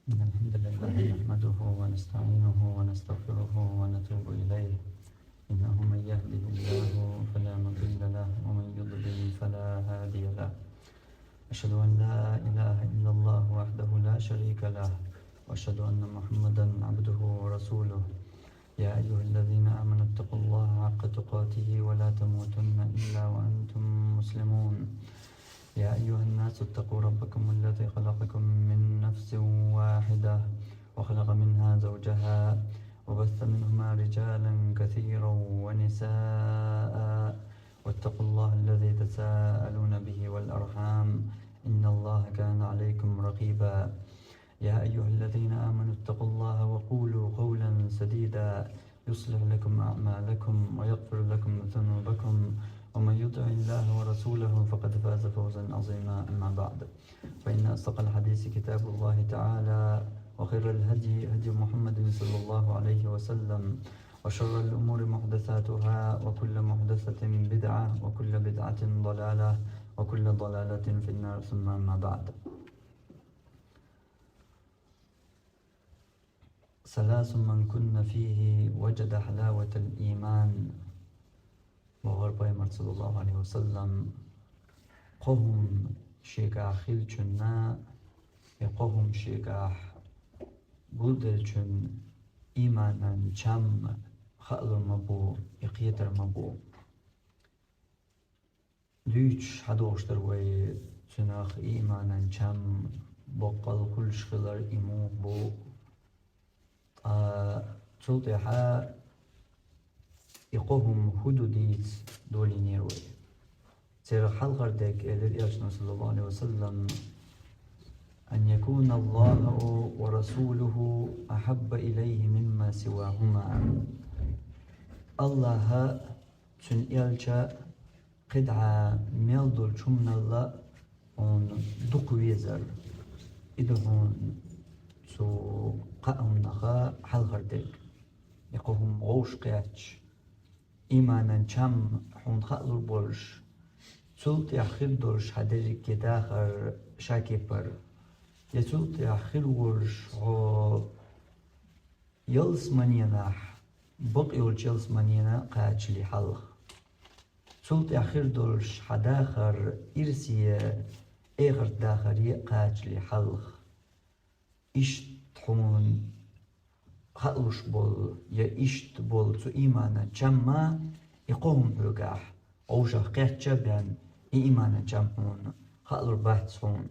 إن الحمد لله نحمده ونستعينه ونستغفره ونتوب إليه. إنه من يهده الله فلا مضل له ومن يضلل فلا هادي له. أشهد أن لا إله إلا الله وحده لا شريك له، وأشهد أن محمدا عبده ورسوله. يا أيها الذين آمنوا اتقوا الله حق تقاته ولا تموتن إلا وأنتم مسلمون. يا أيها الناس اتقوا ربكم الذي خلقكم من نفس واحدة وخلق منها زوجها وبث منهما رجالا كثيرا ونساء، واتقوا الله الذي تساءلون به والأرحام إن الله كان عليكم رقيبا. يا أيها الذين آمنوا اتقوا الله وقولوا قولا سديدا يصلح لكم أعمالكم ويغفر لكم ذنوبكم، ومن يطع الله ورسوله فقد فاز فوزا عظيما. أما بعد، فإن أصدق الحديث كتاب الله تعالى، وخير الهدي هدي محمد صلى الله عليه وسلم، وشر الأمور محدثاتها، وكل محدثة بدعة، وكل بدعة ضلالة، وكل ضلالة في النار. ثم أما بعد. ثلاث من كن فيه وجد حلاوة الإيمان. باور پیامبر صلی الله علیه و سلم قوم شیگاه خیل چون نه یا قوم شیگاه بودل چون ایمانن چم خالر مبو یقیتر مبو لیچ حدوشتر وی چناخ ایمانن چم بقل خلش خلر ایمو بو تلتها يقوهم حدوديت دولي نيروي. سير حلقر ديك إلى صلى الله عليه وسلم أن يكون الله ورسوله أحب إليه مما سواهما. الله تن يلجا قدعة ميلدول شمنا الله on دقويزر إدهون سو قاهم نخا حلقر ديك يقوهم غوش قياتش إيمانا چم حون خالور بولش سلط يأخير دولش حدري كداخر شاكي پر يسلط يأخير ورش يلس منيناح بق يولش يلس منينا قاچلي حلق سلط يأخير دولش حداخر إرسية إغر داخري قاچلي حلق إشت حون خالوش بول يا إشت بول سو إيمانا جمع يقوم بلقاح أوشا قيتشا بيان إيمانا جمعون خالور باتسون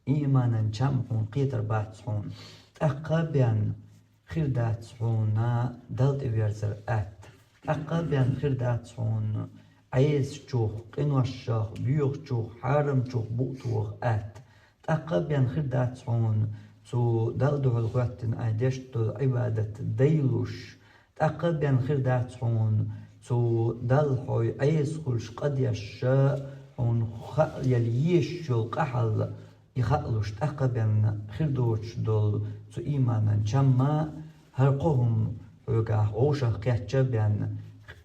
إيمانا جمعون قيتر باتسون تأقا بيان خير داتسونا دلت ويرزر أت تأقا بيان خير داتسون عيز جوخ قنوش جوخ بيوخ جوخ حارم جوخ بوتوخ أت تأقا بيان خير داتسون سو دالدو الغواتن عادشتو عبادة ديلوش تأقب بيان خير داتحون سو دالحوي عيس خلش قد يشا هون يليش جو قحل يخلوش تأقب بيان خير دوش دول سو إيمانا جمع هرقوهم ويقاح غوشا قياتشا بيان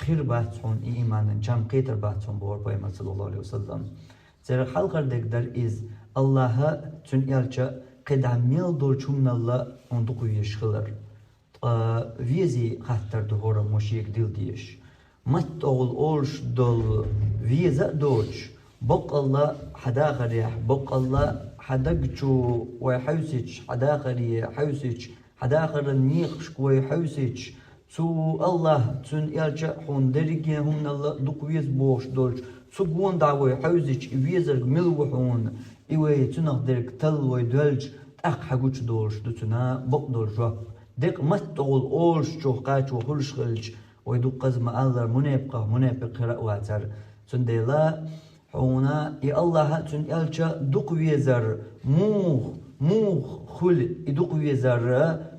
خير باتحون إيمانا جمع قيتر باتحون بور بايما صلى الله عليه وسلم. زير حلقر ديك در إز الله تن يالجا قد عميل دول شمنا الله عندكو يشخلر فيزي خطر دهورا مشيك ديل ديش مت أول أولش دول فيزا دوش بق الله حداخر يح بق الله حدقشو ويحوسيش حداخر يحوسيش حداخر النيخش ويحوسيش سو الله تن يرجع حون درجة هم الله دق فيز بوش دولش سو قوان دعوة يحوسيش فيزر ملوحون إيوه تناخ درك تل ويدولج أخ حقوش دولش دوتنا بق دولش ديك متقول أولش جوخ قاچ وخلش خلش ويدو قزم الله منابق رأواتر تنديلا حونا إي الله تن يلجا دوق ويزر موخ خل يدوق ويزر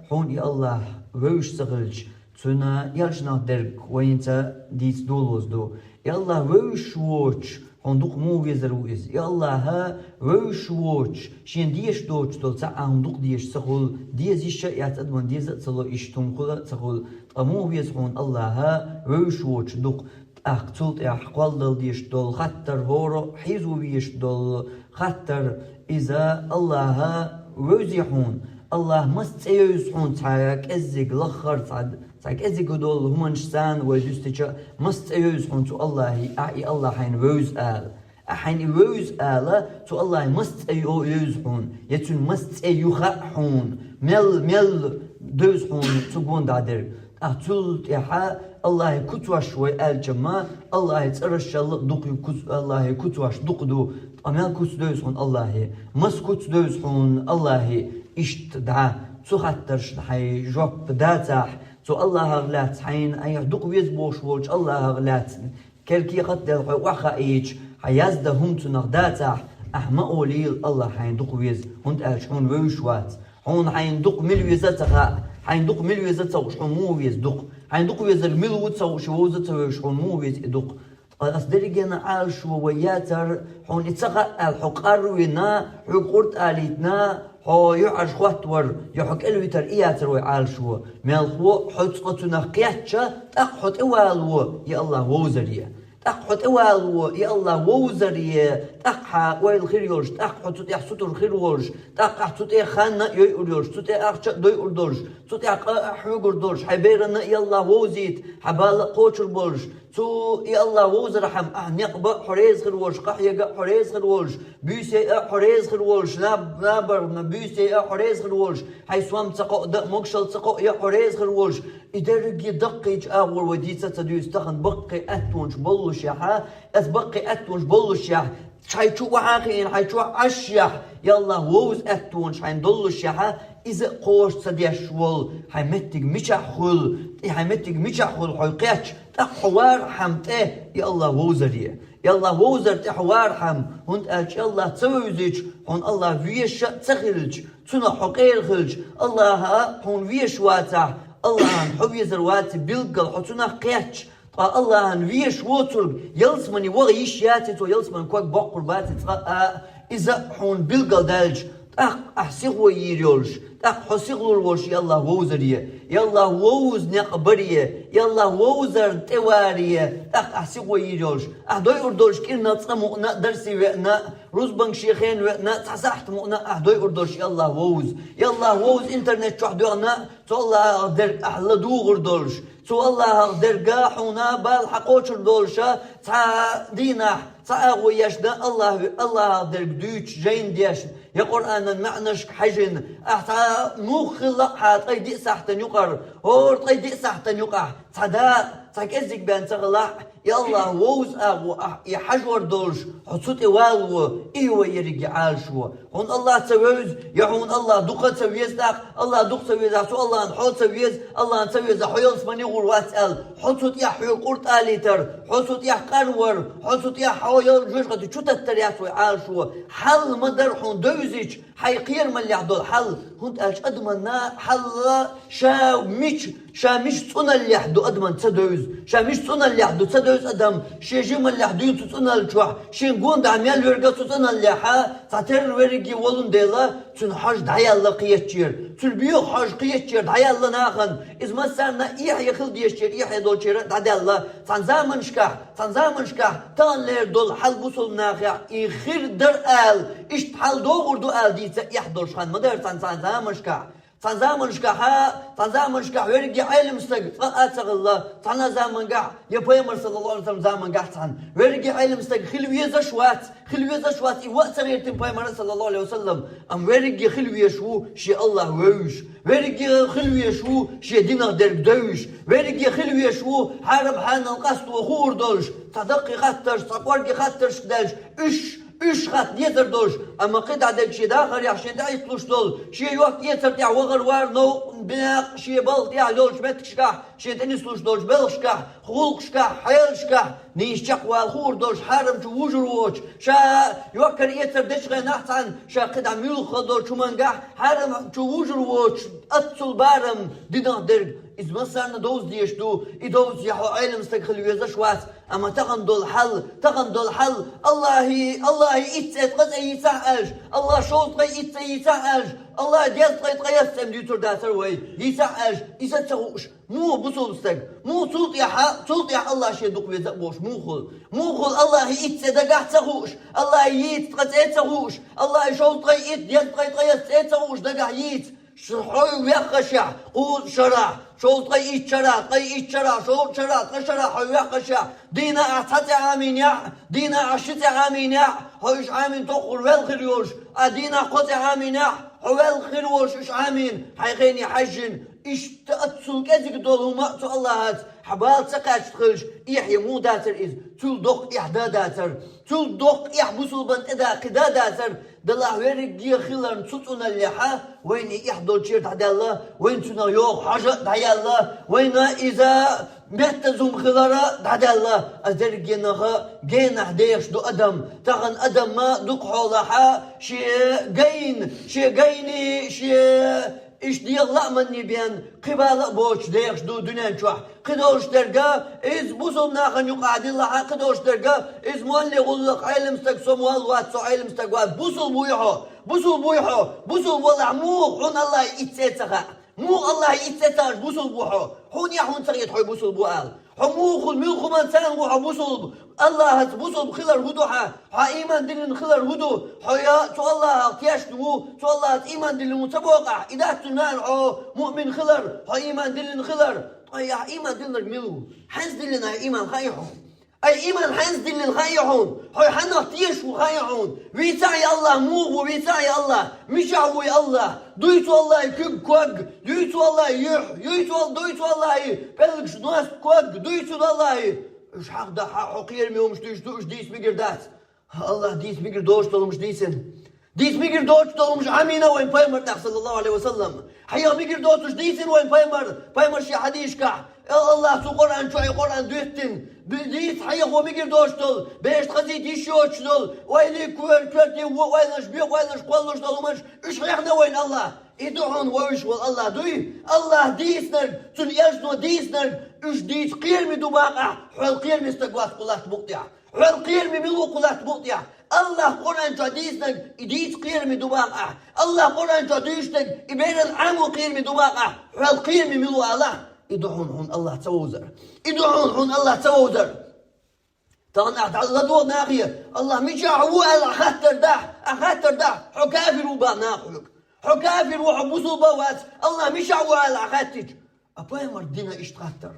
حون إي الله ويش سغلش تنا يلجنا درك وينتا ديس دولوز دو إي الله ويش ووش هندوق مو ويزر ويز يا الله وش ووش شين ديش دوش دول ساعة هندوق ديش سخول ديز يشا يعتقد من ديز تصلو إشتم خلا سخول مو ويز هون الله وش ووش دوق أقتلت أحقال دل ديش دول خطر هورو حيزو ويش دول خطر إذا الله وزيحون الله مست يسحون تعاك ازيق لخر تعاك ازيق دول هم نشتان ويدوستيجا مست يسحون تو الله اعي الله حين ووز حين ووز تو الله مست يسحون يتون مست يخحون مل دوزحون تقون دادر أتول يحا الله كتوش والجماعة الله ترش دق الله كتوش دقدو أمال كت دوزحون الله مس كت دوزحون الله اشتدع تخطرش حي جوب داتح تو الله غلات حين أي دق ويزبوش وج الله غلات كالكي قدر وخا إيج حيازده هم تنغداتح أحما أوليل الله حين دق ويز هند أشحون ويشوات هون حين دق ملويزتها حين دق ملويزتها وشحون مو يزدق حين دق ويز الملوتها وشوزتها وشحون مو يزدق أصدرجنا عاش وياتر هون اتسقى الحقار وينا حقورت آليتنا هو يعش خواتور يحق الويتر إياتر ويعالشوا مالخو حتقتنا قياتشا تقحط إوالو يا الله ووزريه تقحط إوالو يا الله ووزريه تقحا ويل خيريوش تقحط تطيح ستر خيروش تقحا تطيح خانا يوريوش تطيح أخشى دويوردوش تطيح حيوردوش حبيرنا يا الله ووزيت حبال قوتر بولش تو يا الله ووزر حم نقبة حريز خيروش قحية حريز خيروش بيسي حريز خيروش نابر بيسي حريز خيروش حيسوام تقو مقشل تقو يا حريز خيروش إدرجي دقيج أول وديسة تدوس تخن بقي أتونش بلوش يا ها أس بقي أتونش بلوش يا حيشو وحاقين حيشو عشيح يلا ووز أتونش حيندلوش يا ها إذا قوش تديشول حيمتك مشحول حيمتك مشحول حيقيتش تحوار حمته يا الله ووزريه يا الله ووزر تحوار حم هند أج الله تسويزج هون الله ويش تخرج تنا حقير خرج الله هون ويش واتح الله حبي زروات بيلقل حتنا قيتش الله ويش وتر يلسمني وغيش ياتي ويلسمن كوك بقر باتي إذا هون بيلقل دالج أحسيق ويريولش حسيق لورش يلا ووزريه يلا ووز نقبريه يلا ووزر تواريه أحسيق ويريولش أهدوي أردوش كنا تصمو درسي ونا روزبنك شيخين ونا تحسحت مؤنا أهدوي أردوش يلا ووز إنترنت شحدونا تو الله در أحلى دوغر دولش تو الله در قاحونا بالحقوش دولشا تا دينا تعاويش ده الله در دوش جين ديش يا قرآن معناش حجن أحتا مخلق حات قيدي سحتن يقر هور قيدي سحتن يقع تعدا تكزك بان تغلق يا الله ووز يا حجور دولش حصوت والو ايوه يرجع عالشو هون الله تسويز يهون الله دقة تسويز داق الله دق تسويز سو الله نحط تسويز الله تسويز حيل سمني غور واسال حصوت يا حيل قرط اليتر حصوت يا قرور حصوت يا حيل جوش قد شو تتريات وعالشو حل مدر هون دوزيج حيقير من اللي عدول حل هون اش ادمنا حل شا مش صنا اللي حدو ادمن تسدوز شا مش صنا اللي حدو تسدوز ادم شي جيم اللي حدو تصنا الجوع شي نقول دعميال ورقه تصنا اللي تعتر ورقي ولن ديلا تن حاج دعي الله قيتشير تلبيو حاج قيتشير دعي الله ناخن اذ ما صارنا يحيى خلد يشير يحيى دولشير دعي الله تن زمن شكا تن لير دول حل بوصل ناخع اخر در ال ايش حل دوغردو ال ديت يحضرش خان مدر تن زمن شكا تنزامن شكا ورقي علم استق فقاتق الله تنا زمن قاع يا بيمر صلى الله عليه وسلم زمن قاع تن ورقي علم استق خلوية شوات وقت غيرتم بيمر صلى الله عليه وسلم ام ورقي خلوية شو شي الله ووش ورقي خلوية شو شي دينا درب دوش ورقي خلوية شو حارب حان القصد وخور دولش تدقي خطرش تقورقي خطرش دالش إيش خات يتر دوش أما قد عدك شي داخل يحشين دا يطلوش دول شي وقت يتر تيع وغر وار نو بناق شي بل تيع دولش بيتك شكاح شي تنسلوش دولش بل شكاح خلق شكاح حيل شكاح نيش شقوى الخور دولش حرم شو وجر ووش شا يوكر يتر دشغي نحتان شا قد عم يلخل دول شو منقاح حرم شو وجر ووش أتصل بارم دينا درق إذا ما صارنا دوز ديشتو إدوز يحو علم استقخل ويزاش واس أما تغندو الحل الله يتسعد قد يتسعج الله شوط يتسعج الله ديال يتسعج ديوتر داتر وي يتسعج يتسعوش مو بصول استق مو صوت يا الله شي دوق ويزاقوش مو خل الله يتسعد قاع تسعوش الله يتسعوش الله شوط يتسعوش دقاع يت شحوي ويخشع قول شرع شو طي شرع طي شرع شو شرع تشرع حوي ويخشع دينا أعتت عامين يا دينا عشت عامين يا هوش عامين تقول والخريوش أدينا قط عامين يا حوال خيروش إيش عامين حيغيني حجن إيش تأتسل كذك دولو ما تو الله هات حبال تقاش تخرج يحيى مو داتر إز تول دوق إحدا داتر تول دوق إحبسل بنت إدا قدا داتر دلاه ويرك دي خلان تسوتنا اللحا وين إحدو تشير تحدى الله وين تنا يوغ حاجة تحدى الله وين إذا مهتزم خلارا تحدى الله أزدرق جيناها جينا هديش دو أدم تغن أدم ما دوق حولها شي جيني شي إيش ديال مني بين قبال بوش ديش دو دنيا شوح قدوش درجة إز بوسم ناخن يقعد الله قدوش درجة إز مولي غلق علم استقسم والوات سو علم استقوات بوسل بويحو والله مو حون الله يتسيتها مو الله يتسيتاش بوسل بوحو حون يحون تغيط حي بوسل بوال حموخ الملخ من سان وحبوسل الله هتبوسل بخلر هدوحا ها إيمان دلن خلر هدو حيا تو الله تيشتو تو الله إيمان دلن متبوقع إذا تنال مؤمن خلر ها إيمان دلن خلر يا إيمان دلن ملو حنس دلن إيمان خيحون أي إيمان حنس دلن خيحون هاي حنا تيشو خيحون ويتاي الله موغ ويتاي الله مشعوي الله دويتو الله كوك كوك دويتو الله دويتو الله بلغش ناس كوك دويتو الله إيش حق ده حقير ميوم مش ديس ميجر دات الله ديس ميجر دوش طلو مش ديسن ديس ميجر دوش طلو مش عمينا وين بايمر صلى الله عليه وسلم حيا ميجر دوش ديسن وين بايمر شي حديشكع الله سو قرآن شوي قرآن دوتن ديس حيا هو ميجر دوش طل بيش تخزيت يشوش طل ويلي كورتي ويلش بيق ويلش قولش طلو مش إيش حيحنا وين الله يدعون ويش والله دوي الله ديسنر تن يجنو ديسنر إيش ديس قيرمي دماغه حول قيرمي استقوات قلات بقطع حول قيرمي ملو قلات بقطع الله قرآن جديسنر ديس قيرمي دماغه الله قرآن جديسنر يبين العام قيرمي دماغه حول قيرمي ملو الله يدعون هون الله توزر يدعون هون الله توزر طبعا اعتقدوا ناقية الله مجعوا على خاطر ده حكافر وبا ناقلك حكافر وحبوسوا بوات الله مشعوا على خاطر أبايمر دينا اشتغتر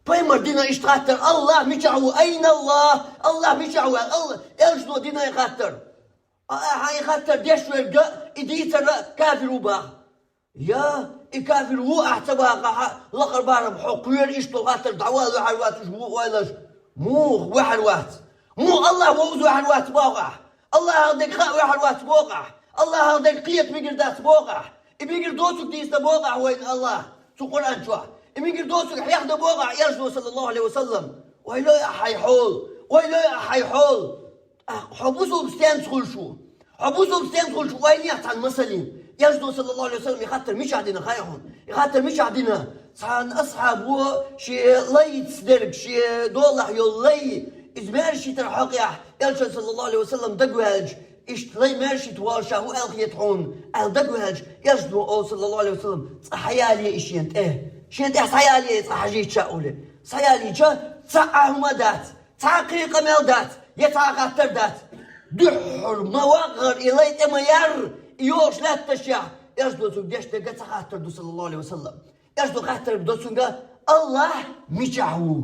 بايمر دينا اشتغتر الله مشعوا أين الله مشعوا الله إلشنو دينا يخاطر هاي خاطر ديش ورقة إديتر كافر وبا يا إكافر هو احتباق لقر بارم حقير اشتو خاطر دعوات وحروات وش مو وحروات مو الله ووز وحروات بوقع الله هديك خاء وحروات بوقع الله هديك قيت بقردات بوقع بيقر دوسك ديست بوقع وين الله سو قرآن شو بيقر دوسك حياخد بوقع يرجو صلى الله عليه وسلم ويلو يا حيحول حبوسه بستان تقول شو وين يحتل مسلين يجدو صلى الله عليه وسلم يخاطر مش عدنا خايحون يخاطر مش عدنا صان أصحاب هو شي لي تصدرك شي دولح يولي إزمار شي ترحقيح يلشن صلى الله عليه وسلم دقوهاج إشت لي ماشي توالشا هو ألخ يتحون أل دقوهاج يجدو صلى الله عليه وسلم صحيالي إشينت شينت صحيالي صحجيت شاولي صحيالي جا تصعهم دات تعقيق مالدات يتعقاتر دات دحر مواغر إليت إما ير يوش لا تشيع يجدو تقديش تقا خاطر صلى الله عليه وسلم يجدو خاطر دوسونغا الله ميجعو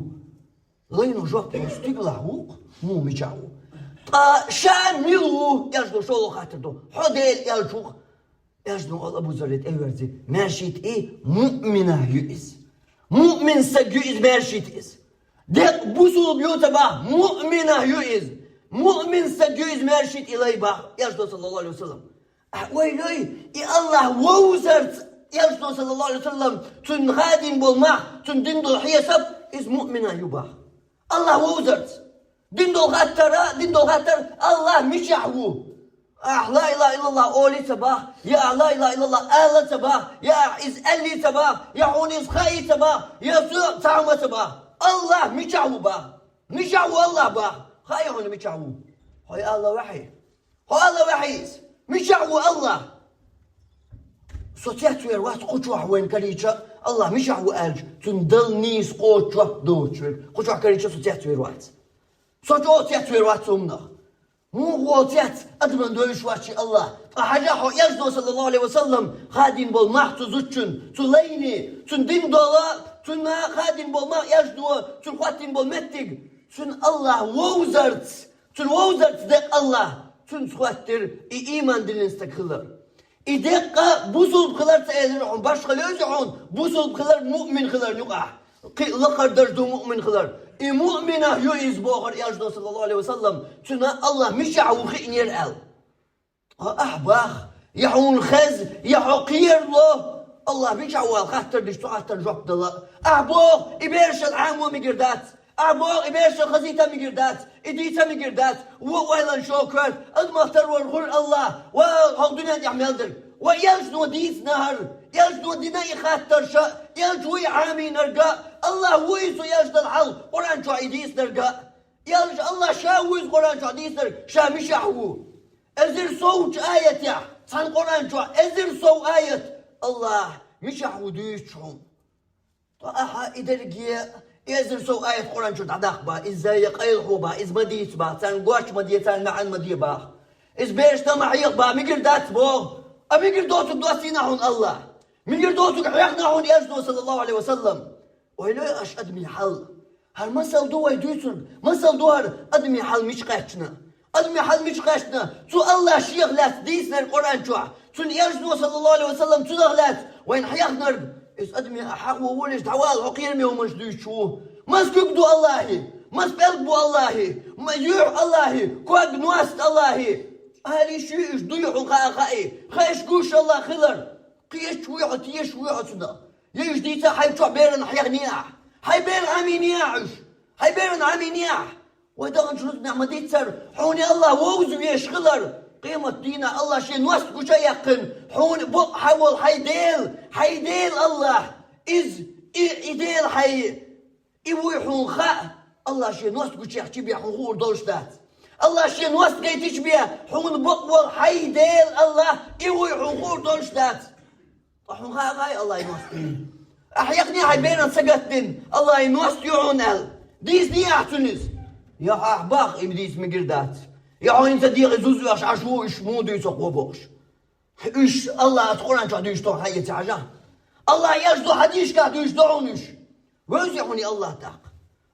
لينو جوك مستقلعو مو ميجعو شاملو يجدو شولو خاطر دو حديل يجدو أبو زريت أيورزي ماشيت مؤمنة يؤس مؤمن سجيز ماشيت إس دق بوسو بيوتا با مؤمنة يؤس مؤمن سجيز ماشيت إلي با يجدو صلى الله عليه وسلم ويلوي يا الله ووزرت يجدو صلى الله عليه وسلم تن خادم بالماء تن دندو حيسب إز مؤمنة يبا الله ووزرت دندو خاطر الله مشعو لا إله إلا الله أولي تباه يا لا إله إلا الله آل تباه يا إز ألي تباه يا عونيز خاي تباه يا سوء تعمى تباه الله مشعو الله با خاي هون مشعو هاي الله وحي مشعو الله صوتيات ويروات قطوع وين كريتشا الله مشعو ألج تندل نيس قطوع دوتش قطوع كريتشا صوتيات ويروات صوتيات ويروات سمنا مو قوتيات أدمن دويش واتشي الله Hajaho yazdo sallallahu aleyhi ve sellem hadin bol mahsuz üçün Suleyni Sun din dola Sun hadin bol mah yazdo Sun hatin bol mettig Sun Allah wozart Sun wozart dek Allah Sun suattir iman dilinste kılır İdekka buzul kılarsa eğlenir başka lözü'un buzul kılar mümin kılar yuqah Laqar derdu mümin kılar mu'mina yu'iz boğar yazdo sallallahu aleyhi ve sellem Sun Allah mişa'u khi'nir el أحبخ يحون خز يحقير له الله بيجعوا خاطر دشتو خاطر جبت الله أحبخ إبيرش العام ومجردات أحبخ إبيرش الخزيتة مجردات إديتة مجردات وإلى شكر المختار والغر الله وهودنا يعمل در ويلجنو ديس نهر يلجنو دينا يخاطر شا يلجوي عامي نرجع الله ويسو يلجد الحل قرآن شو عيديس نرجع يلج الله شاويز قرآن شو عيديس نرجع شامشحو Ezir soğuç ayet ya. Sen Kur'an çoğu. Ezir soğu ayet. Allah mişahu düğüşçüğüm. Aha idergiye. Ezir soğu ayet Kur'an çoğu tadak ba. İzzâye qayılhu ba. İzmadiyet ba. Sen goç mı diye sen ma'an mı diye ba. İzbeşte ma'yık ba. Migir dat bo. Migir dotuk dosinahun Allah. Migir dotuk ayaknahun yazdu sallallahu aleyhi ve sellem. Öyle aşad min hal. Her masal duvar düğüsün. Masal duvar admi hal mişkaçna. أدمي حل مش قاشنا سو الله شيخ لاس ديسنا القرآن شوع سو يرجنو صلى الله عليه وسلم سو لاس وين حياخنا إس أدمي أحق وولش تعوال حقير ميو مش دوش شو ما سكبدو الله ما سبلبو الله ما يوح الله كواب نواست الله هالي شيش ضيحو خائي خايش قوش الله خلر قيش ويحو تيش ويحو سنا يش ديتا حي شوع بيرن حياخ نياح حي بيرن عمي نياحش حي بيرن عمي نياح ويدغن شروط نعمة ديتر حوني الله ووزو يشغلر قيمة دينا الله شي نوست كوشا يقن حوني بق حول حيديل الله إديل حي إويحون خاء الله شي نوست كوشا يحكي بيا حنخور دولشتات الله شي نوست قيتش بيا حون بق والحيديل الله إويحون خور دولشتات حون خاء غاي الله ينوست أحيقني حي بينا سقطن الله ينوست يعون ديز نياحتنز يا أحباق إبديس مجردات يا هو أنت ديغ زوزو أش عشو إش مو ديس قوبوش إش الله أتقول أنت عدوش تو حية عجا الله يجدو حديش كادوش دعونش وزيحوني الله تاق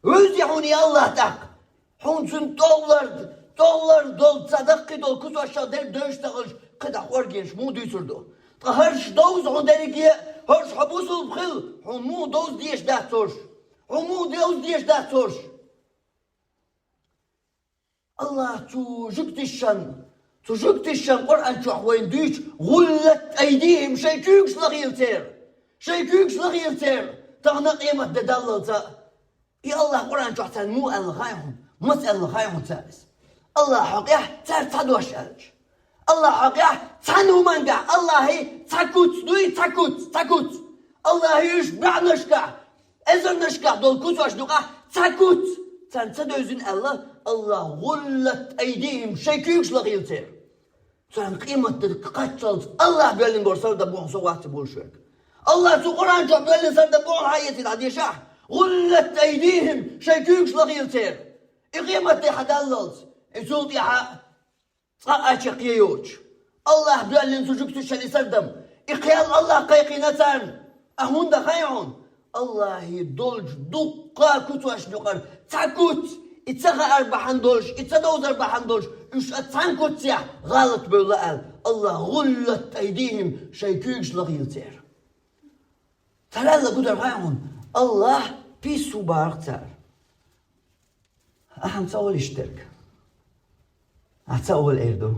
وزيحوني الله تاق حون سن دولار دول صدق دول كسو أشياء در دوش تغلش قدا خورجيش مو ديسر دو هرش دوز هون دريكي هرش حبوسو بخل حون مو دوز ديش داتوش حون مو دوز ديش داتوش الله تجوكت الشن قرآن شو حوين ديش غلت أيديهم شيكوكس لغيلتير تغنى قيمة ددالتا يا الله قرآن شو حسن مو الغايهم مسأل الغايهم تالس الله حقيح تار تدوش ألج الله حقيح تانو منقع الله تاكوت دوي تاكوت الله يشبع نشكع إذن نشكع دول كوتوش نقع تاكوت تان تدوزن الله غلت أيديهم شيكوكس لغيلتير تان قيمة قتلت الله بيلن قرصر دبوح سوات بولشوك الله سو قرآن شو بيلن سر دبوح حياتي العدي شاح غلت أيديهم شيكوكس لغيلتير قيمة حداللت إسولت يحا صاقاتشق يوش الله بيلن سجوكت الشلي سردم إقيال الله قيقينتان أهون دخيعون الله دولج دقا كتواش نقر تاكوت إتساقا أربعان دولش إتسادوز أربعان دولش إش أتسانكوت سيح غلط بيولا قال الله غلت أيديهم شيكوكش لغيلتير ترى الله قدر هايون الله بيسو بارتر أهم تساول اشترك أتساول إردو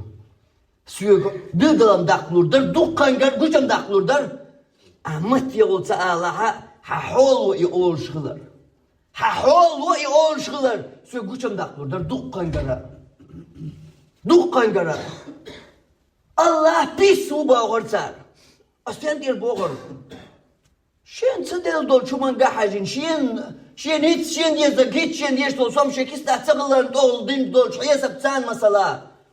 سيوك دلدلم داقلوردر دقان قرقوشم داقلوردر أمت يقول تعالى حول يقول شغلر سو قوشم داقلور در دقان قرار الله بيسو باغر سار أستين دير باغر شين تدل دول شمان قاحجين شين هيت شين يزاقيت شين يشتول صوم شكيس تحتغلر دول دين دول شحية سبتان مثلا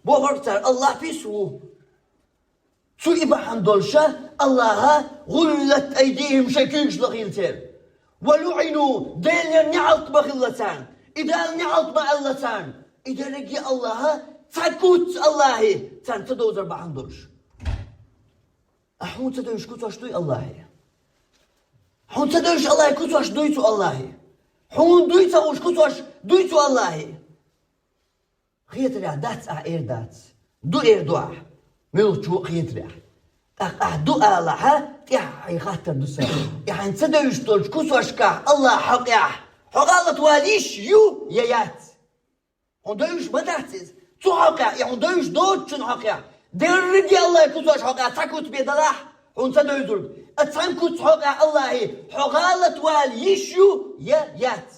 باغر سار الله بيسو سو إباحان دولشا الله غلت أيديهم شكيش لغيلتين ولعنوا ديل نعلت بخلتان إذا نعلت بألتان إذا لقي الله تاكوت الله تان تدوزر بحان دولش أحون تدوش كتوش دوي الله حون تدوش الله كتوش دويتو الله حون دويتا وش كتوش دويتو الله خيتريا دات إير دات دو إير دعا ملوتشو خيتريا دو الله ها تيا خاطر دوسا يعني تدوش دولش كتوش كا الله حق يا حقالة واليش يو يات حون دوش ما داتز تو حق يا حون دوش دوتشن حق يا درجي الله كتوش حق يا تاكوت بيدلاح حون تدوش أتسانكوت حق يا الله حقالة واليش يو يات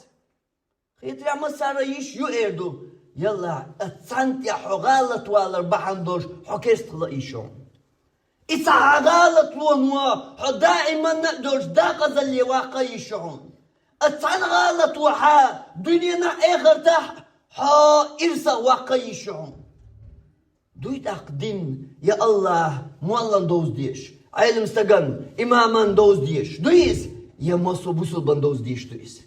خيتريا مسار يشيو إيردو يلا أتسانت يا حقالة والربحان دوش حكيست لا إيشون إسا حقالة ونوا دائما نقدرش داقز اللي واقع يشون أتسان غالة وحا دنيانا آخر تح حا إرسا واقع يشون دويت أقدين يا الله موالن دوز ديش عالم استغن إماما دوز ديش دويس يا مصو بوصل بان دوز ديش دويس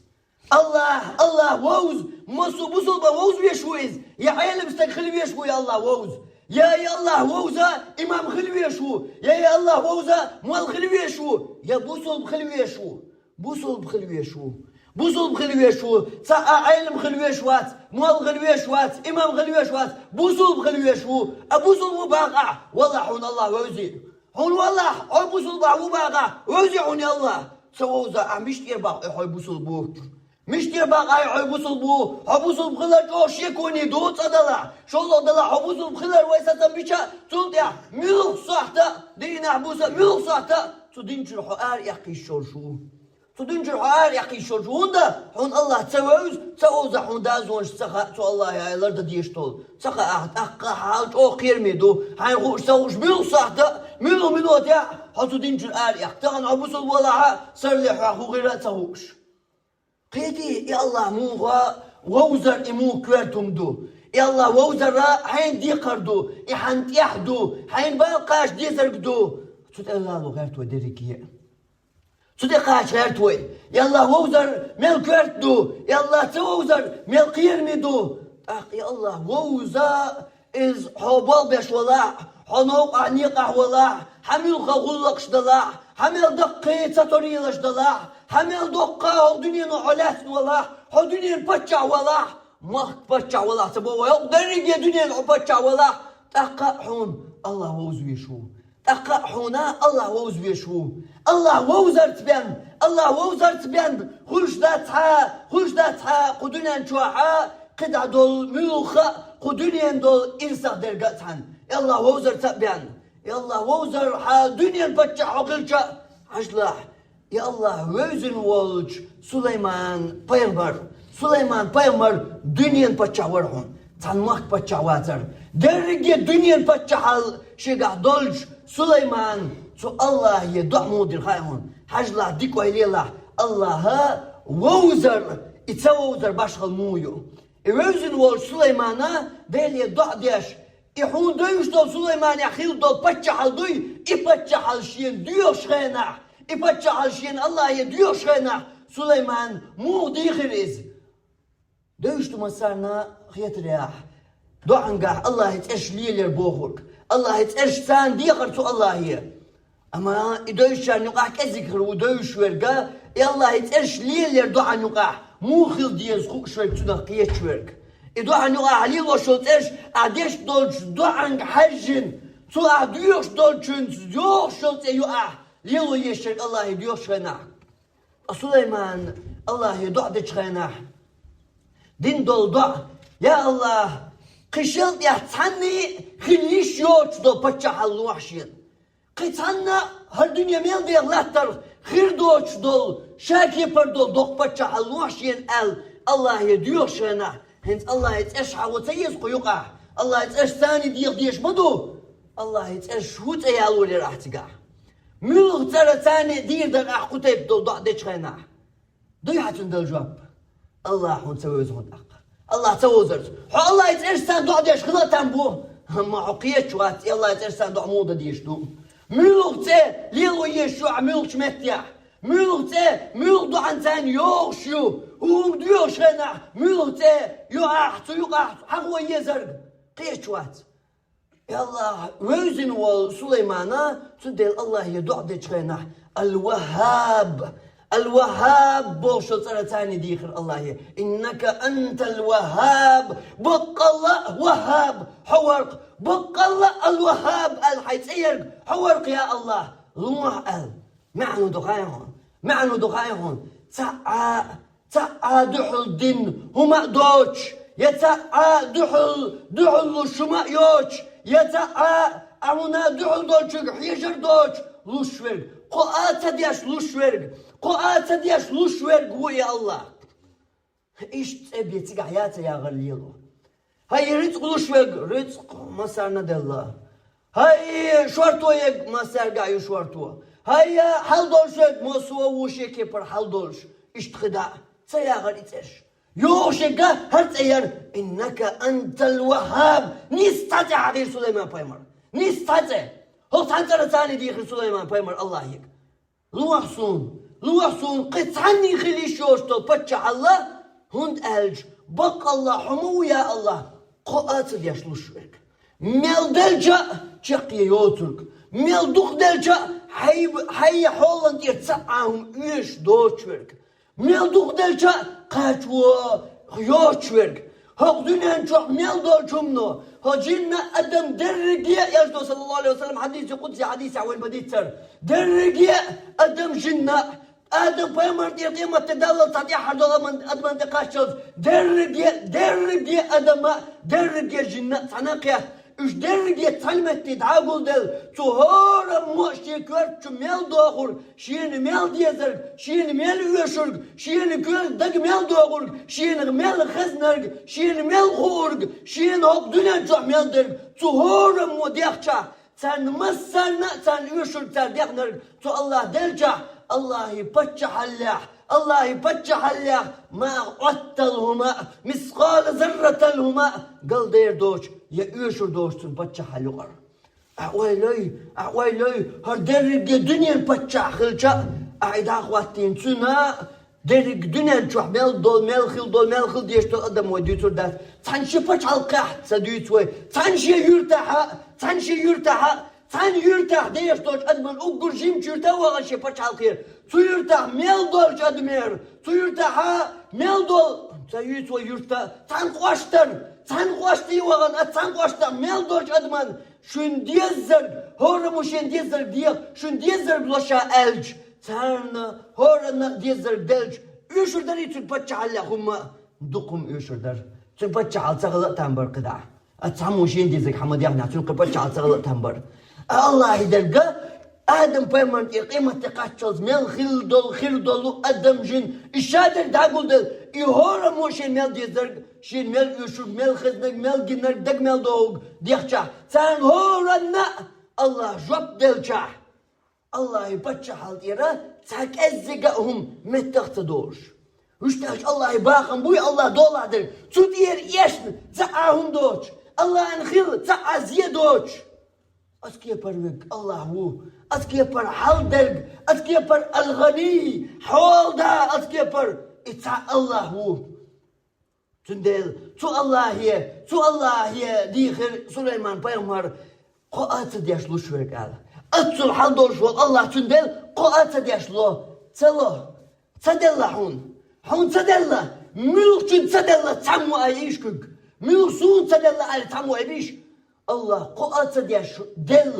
الله ووز مصو بوصل بان ووز بيشويز يا عالم استغل بيشوي يا الله ووز يا الله ووزا إمام خلويشو يا الله ووزا موال خلويشو يا بوصل بخلويشو بوصل بخلويشو تا عالم خلويشوات موال خلويشوات إمام خلويشوات بوصل بخلويشو أبوصل مباقع والله حون الله ووزي حون والله حون بوصل مباقع ووزي حون يا الله سووزا مشتير باقع حون بوصل بوك مشتير باقع حون بوصل بو حبوصل بخلر جوش يكوني دوت أدلا شولو أدلا حبوصل بخلر ويسا بيشا تلتيا ملوك صحتا دينا حبوصا ملوك صحتا تدينجر حقار يقي شورشو تدينجر حقار يقي شورشو هوندا حون الله تسووزا حون دازونش تسخا تو الله يا لرد ديشتول تسخا أقا حالج أو قيرميدو حين غوش سووش ملوك صحتا ملو تيا حتو دينجر آر يقتغن حبوصل ولاها سرلي حاقو غيرا تهوش قيدي يا الله موها ووزر إمو كوارتم دو يا الله ووزر حين دي قردو إحان تيحدو حين باقاش دي سرقدو تود الله غيرتو ديريكيه تود قاش غيرتو يا الله ووزر ميل كوارتو يا الله تووزر ميل قيرميدو يا الله ووزر إز حوبال بيش ولا حنوق عنيقه ولا حميل خغلقش دلا حميل دقي تطريلش دلا حميل دقة دنيا علات ولا دنيا بتشع ولا ما بتشع ولا تبوا يقدر يجي دنيا بتشع ولا تقحون الله وزويشو تقحونا الله وزويشو الله وزرت بين الله وزرت بين خرج داتها قدنا نشوعها قد دول ملوخة قدنا دول إرسا درجتهن يلا وزرت بين يلا وزر دنيا بتشع وقلشة عجلة يا الله وزن والج سليمان بايمر دنيا بتشعورهم تنمك بتشعواتر درجة دنيا بتشعل شجع دولج سليمان سو الله يدع مودر خايمون حجلا ديكو هليلا الله وزر يتسوزر باشخل مويو وزن والج سليمان ديل يدع ديش يحون دوش دول سليمان يخيل دول بتشعل دوي يبتشعل شين ديوش خينا إبتشعل شين الله يديوش خينا سليمان مو ديخريز دوشتو مسارنا خيط رياح دوعنقاح الله يتأش ليلر بوخوك الله يتأش سان ديخرتو الله هي أما دوشان يقاح كذكر ودوش ورقا الله يتأش ليلر دوعن يقاح مو خيل ديز خوك شوك تنقية شوك دوعن يقاح ليلو شوتش عديش دولش دوعن حجن تو عديوش دولشن يوش شوت يقاح ليلو يشرك الله يديوش خيناح سليمان الله يدعدش خيناح دين دول دع يا الله قشلت يا تعني خليش يوش دول بتشح الوحشين قيتنا هالدنيا ميل دي غلاتر خير دوش دول شاكي پر دول دوق بتشح الوحشين الله يديوش خيناح هنت الله يتأشح وتيز قيوقع الله يتأش ثاني ديش مدو الله يتأش هوت ايالو اللي راح تقع ملغ ترى ثاني دير در أحقتي بدو ضعدش خيناح دوي حتن دل جواب الله حون تسوي زغد أق الله توزرت الله يترسان ضعدش خلطان بو ما عقيت شوات الله يترسان ضع موضة ديش دو ملغ تي ليلو يشوع ملغ شمتيا ملغ تي ملغ ضعن ثاني يوشيو هم ديوش خيناح ملغ تي يقاح حقوة يزرق قيت شوات Allah وزن وسليمان تدل الله يدعو دشخنا الوهاب الوهاب بوشل سرتاني ديخر الله إنك أنت الوهاب بق الله وهاب حورق بق الله الوهاب الحيثير حورق يا الله روح معنو دخايهون معنو دخايهون تعا دحل دين هما دوش يتعا دحل شما يوش يتعا أمنا دحل دوشك حيشر دوش لوشورق قوات دياش لوشورق قوات دياش لوشورق هو يا الله إيش تبي تيجي حياتي يا غليلو هاي رزق لوشورق رزق مسارنا دالله هاي شورتويك مسار قايو شورتو هاي حل دوشك موسوا وشيك بر حل دوش إيش تخدع سياغر إتش يوشك هرتير إنك أنت الوهاب نستطيع هذه سليمان بايمر نستطيع هو تانتر ثاني دي سليمان بايمر الله يك لوحسون قطعني خلي شوشتو بتشع الله هند ألج بق الله حمو يا الله قوات دياش لوشوك ميل دلجا تشقي يوترك ميل دوخ دلجا حي هولند يتسعهم ايش دوتشورك ميل دوخ دلجا قاتوا يوتشورك هاق دنيا نشوح ميل دوتشمنو ها جينا أدم درجية يجدو صلى الله عليه وسلم حديث قدسي حديث عوين بديتر درجية أدم جنة آدم بيمر دي قيمة تدلل تضيع حدولا من أدمان تقاشل درجية أدم درجية جنة تعناقيا إيش درجية تعلمت تعاقل دل تهورا موشي كورت ميل دوغر شين ميل ديزر شين ميل يوشرق شين كور دق ميل دوغر شين ميل خزنرق شين ميل خورق شين هوك دنيا جوع ميل درق تهورا مو ديخشا تان مسرنا تان يوشرق تان ديخنرق تو الله دلجا الله يبتشح الله الله يبتشح الله ما قتلهما مثقال ذرة لهما قال دير دوش يا يوشر دوش تنبتشح اللغر أعويلي هر درق دنيا نبتشح خلجا أعيد أخواتين تنا درق دنيا نشوح ميل دول خل ديشتو أدم وديتو دات تنشي بتش على القحط سديتوي تنشي يرتاح تان يرتاح ديش دوش أدمن أقول جيم يرتاح وغشي بتش على الخير تو يرتاح ميل دولش أدمير تو يرتاح ميل دول سيتو يرتاح تان قواشتي وغن تان قواشتا ميل دولش أدمن شون ديزر هورا مشين ديزر ديق شون ديزر بلوشا ألج تان هورا ديزر دلج يشور داري تون بتش على هما دقم يشور دار تون بتش على تغلق تنبر قدع أتسامو شين ديزك حمد يعني تون بتش على تغلق تنبر الله يدرقه آدم بيمن قيمة تقاتشوز ميل خيل دول آدم جن الشادر داقل دل يهورا موشين ميل ديزرق شين ميل يشوق ميل خزنق ميل جنر دق ميل دوغ ديخشا تان هورا نا الله جوب دلشا الله يبتشا حالتيرا تاك ازقهم متختدوش وشتاش الله يباخم بوي الله دولادر تودير يشن تعاهم دوش الله انخيل تعا زيادوش أسكي بروك الله هو أسكي بر حلدرق أسكي بر الغني حول دا أسكي بر إتع الله هو تندل تو الله هي ديخر سليمان بيمر قوات دياش لو شويك على أتصل حلدور شو الله تندل قوات دياش لو تدل حون تدل ملك تدل تعمو أيشكك ملك سون تدل على تعمو أيش الله قوات دياش دل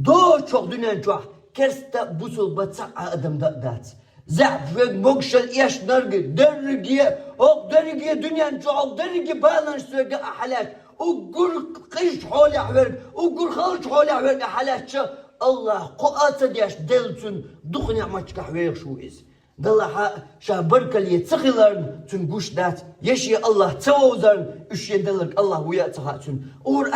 دو çok dünen çok kerste busul batsa adam dat zaf ve mokşel yaş nargı dergiye o dergiye dünyan çok dergi balans söge ahalat o gur kış hola ver o gur khalç hola ver ahalat Allah قوات دياش دلتون دخني عمتك حوير شو إز دلها شابرك اللي تخيلرن تنقوش دات يشي الله توزرن إيش يدلك الله ويا تهاتون أور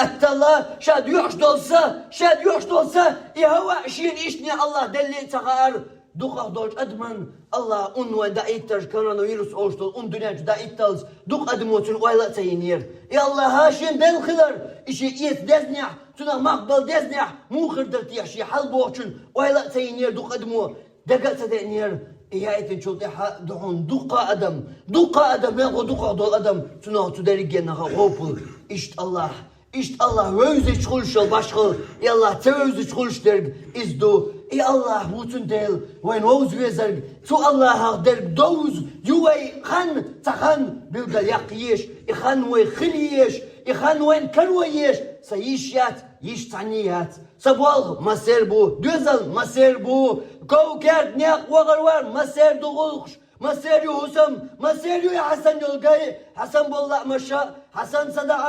أتل شاد يوش دولسا يهوى شين إيشني الله دلي تغار دخخ دولش أدمن الله أنوان دا إيترج كورونا فيروس أوشتول دنياج دا إيتلز دق أدموتون ويلا تينير يا الله هاشين دل خلر إيش إيت دزنيع تنا مقبل دزنيع مو خردرت يحشي حل بوشن ويلا تينير دق أدمو دقت تينير إياتين شلتها دهون دقة أدم ياخو دقة دول أدم تنا تدري جنها غوبل إيش الله İşte Allah özü çıkılışıl başkıl. İ Allah te özü çıkılıştırg izdu. İ Allah vutun del. When oz vezerg. Tu Allah haqderg doz. Yuvay khan takhan bilgal yaqiyeş. İ khan ve khiliyeş. İ khan ve karwayeş. Sayişyat. Yiş taniyat. Sabal maser bu. Düzel maser bu. Kovkert niyaq vagar var. Maser doğulş. مسير يوسم مسير يا حسن يلقاي حسن بالله مشى حسن صدع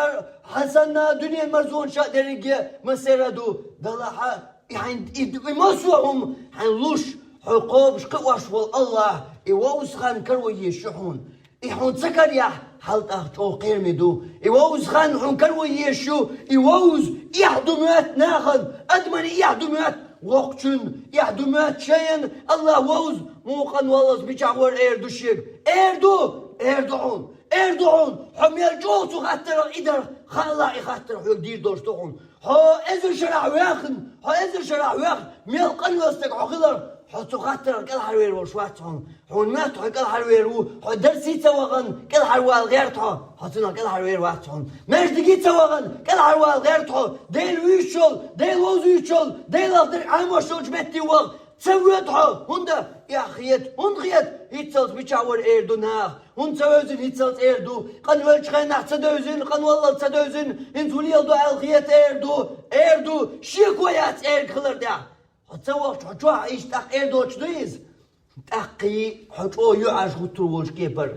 حسن دنيا مرزون شاء درجة مسير دو دلها يعني مسوهم حنلوش حقوب شقواش والله يووس خان كروي يشحون يحون سكر يا حلت أختو قيرمدو يووس خان حون كروي يشو يووس يحدمات ناخذ أدمن يحدمات وقتن يحدمات شيئا الله ووز موقن والله بيجعور اردو شيك اردوعون حمير جوتو خاطر إدر خلا يخاطر حق دير دوشتون ها ازر شرع واخن ميل قنوستك عقدر حتو خاطر كل حروير وشواتهم حون ماتو كل حروير حو درسي توغن كل حروال غيرتها حتنا كل حروير واتهم مجدقي توغن كل حروال غيرتها ديل ويشول ديل وزيشول ديل أخدر عاموشول جمتي وغ تسويتها هندا يا خيت هيتسلت بيشاور اردو ناخ هن تسويزن هيتسلت اردو قن ولشخين تسدوزن قن والله تسدوزن انتولي يلدو الخيت اردو شيكويات خلر دا هتسوق حجوا ايش تاق اردو تشديز تاقي حجوا يعاش غتروش كيبر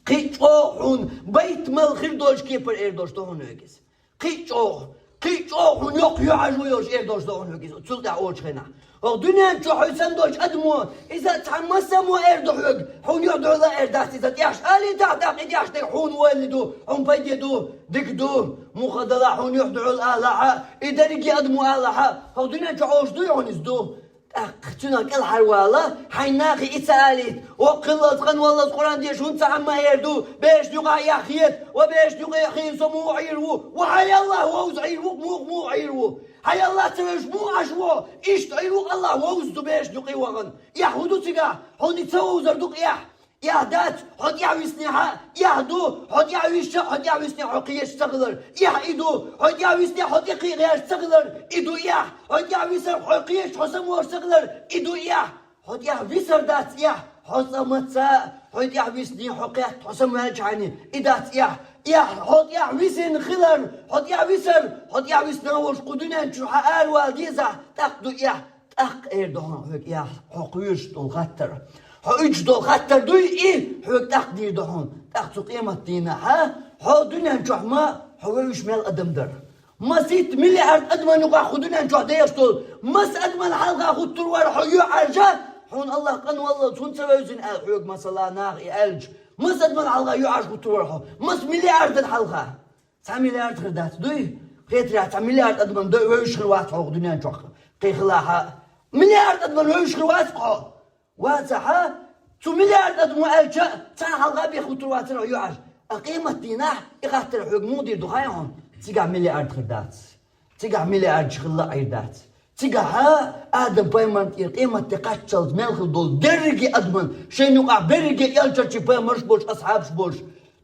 قيچو هون بيت مال خير دوش كيبر اردوش تو هون هيكس قيچو هون يوق يعاش ويوش اردوش تو هون هيكس تسلت اوش خنا الدنيا نشوف حسن دوش أدمو إذا تحمسموا إردو حق حون يعدوا لا إردات إذا تياش ألي تعتق إدياش حون والدو حون بيدو دكدو مخدلا حون يعدوا الآلحة إذا نجي أدمو آلحة الدنيا نشوف دويعون إزدو أقتنا كل حروالا حيناخي إتساليت وقلت قن والله القرآن ديش هون تعمى إردو بيش نقع يخيت وبيش نقع يخيت سمو عيرو وحي الله ووز عيرو مو عيرو هاي الله تبيش مو عشوا إيش تعيرو الله ووزدو بيش نقي وغن يحودو تقع هوني تسوزر دق يا دات حد يعويسني يهدو حد يعويسني حقيش تغلر إيدو حد يعويسني حد يقيش تغلر إيدو حد يعويسر حقيش حسم ورسغلر إيدو حد يعويسر دات حسمتسا حد يعويسني حقيش حسم ورجعني إدات حد يعويسن خلر حد يعويسن وش قدنا نشوح آل والديزة تاقدو تاق إردوان حقيش تلغتر حقيش تلغتر دوي حق تقدير دهون تاقتو قيمة دينا حو دنيا نشوح ما حويش مال أدم در مسيت مليارد أدمان يقع خدنا نشوح ديشتول مس أدمان حلقة خد تروار حيو عرجة حون الله قن والله تون سويزن حق مثلا ناغي ألج مس أدمان حلقة يعرج خد تروار مس مليارد الحلقة 9 مليارد خردات دوي خيترا 9 مليارد أدمان دوي ويش خلوات حق دنيا نشوح قيخلاها مليارد أدمان ويش خلوات حق واسحة 2 مليارد أدمو ألجأ تان حلقة بيخو ترواتر يعج قيمة ديناح يقاتل حق مودير دخايهم 9 مليارد خردات 9 مليارد شغلة عيدات 9 آدم بايمان قيمة تقاتل ملخل دول درجي أدمن شين يقع برجي يلجر شي بايمرش بوش أصحابش بوش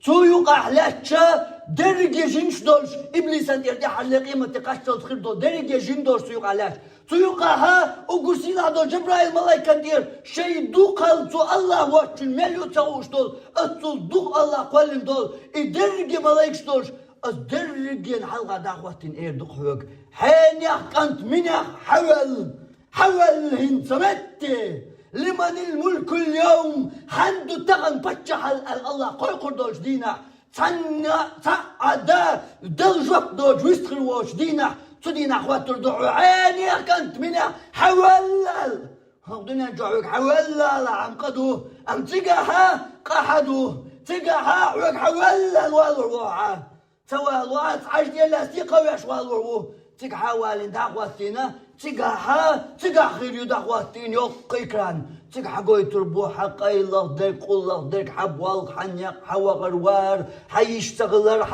تو يقع لاتشا درجي جنش دولش إبليس أنت يردي حل قيمة تقاتل خير دول درجي جن دولش تو يقع لاتش تيوقعها وقرسينا دو جبرائيل ملايكة دير شيء دوقل تو الله واتشن مليو تاوش دول اتول دوق الله قولن دول ادرجي ملايكش دولش ادرجي الحلقة دعواتين دوق حوق حين يحقنت منح حول هنسمتي لمن الملك اليوم حندو تغن بتشح الله قوي دولش دينا تعدا دلجوك دولش ويستخل واش دينا تدينا أخوات تردعو عيني كنت منها حولل هودنا جوعك حولل عم قدوه أم تقاها قحدوه تقاها عوك حولل والروعة سوى الوعات عجد يلا استيقوا يشوالوه تقاها والين دعواتينا تقاها خير يدعواتين يوقي كران تقاها قوي تربو حقا الله درك حبوال حنيق حوا غروار حيشتغلر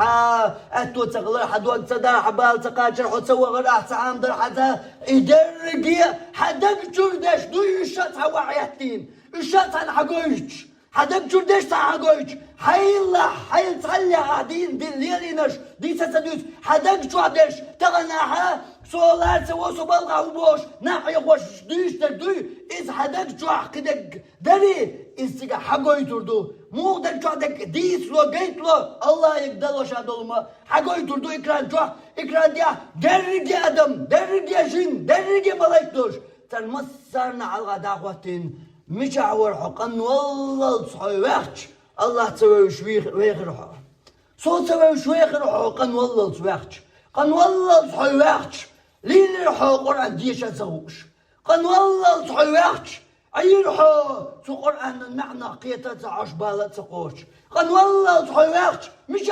أتو تغلر حدوك تدار حبال تقاشر حتسوى غراح تعام در حتى إدرقية حدك جردش دو يشات حوا عياتين يشات عن حقويش حدك جردش تعاقوش حيلا حيل تخليها دين ليلينش دي تسدوس حدك جردش تغناها سولار سوسو بلغا وبوش ناحي وش ديش تردوي إذ حدك جوح كدك دري إستيقا حقوي تردو مو دك جوحدك ديس لو جيت لو الله يقدر شادولما حقوي تردو إكران جوح إكران ديا درجي أدم درجي جن درجي ملايكتوش تنمسرنا على غداقوتين مش عور حقن والله صحي وقتش الله تسوي شويخ ويخرح صوت تسوي شويخ حقن والله صويخش قن والله صحي وقتش لين رحو قرآن ديش أتزوش قن والله صحي وقتش أيرحو سو قرآن المعنى قيتة عشبالة تقوش قن والله صحي وقتش مش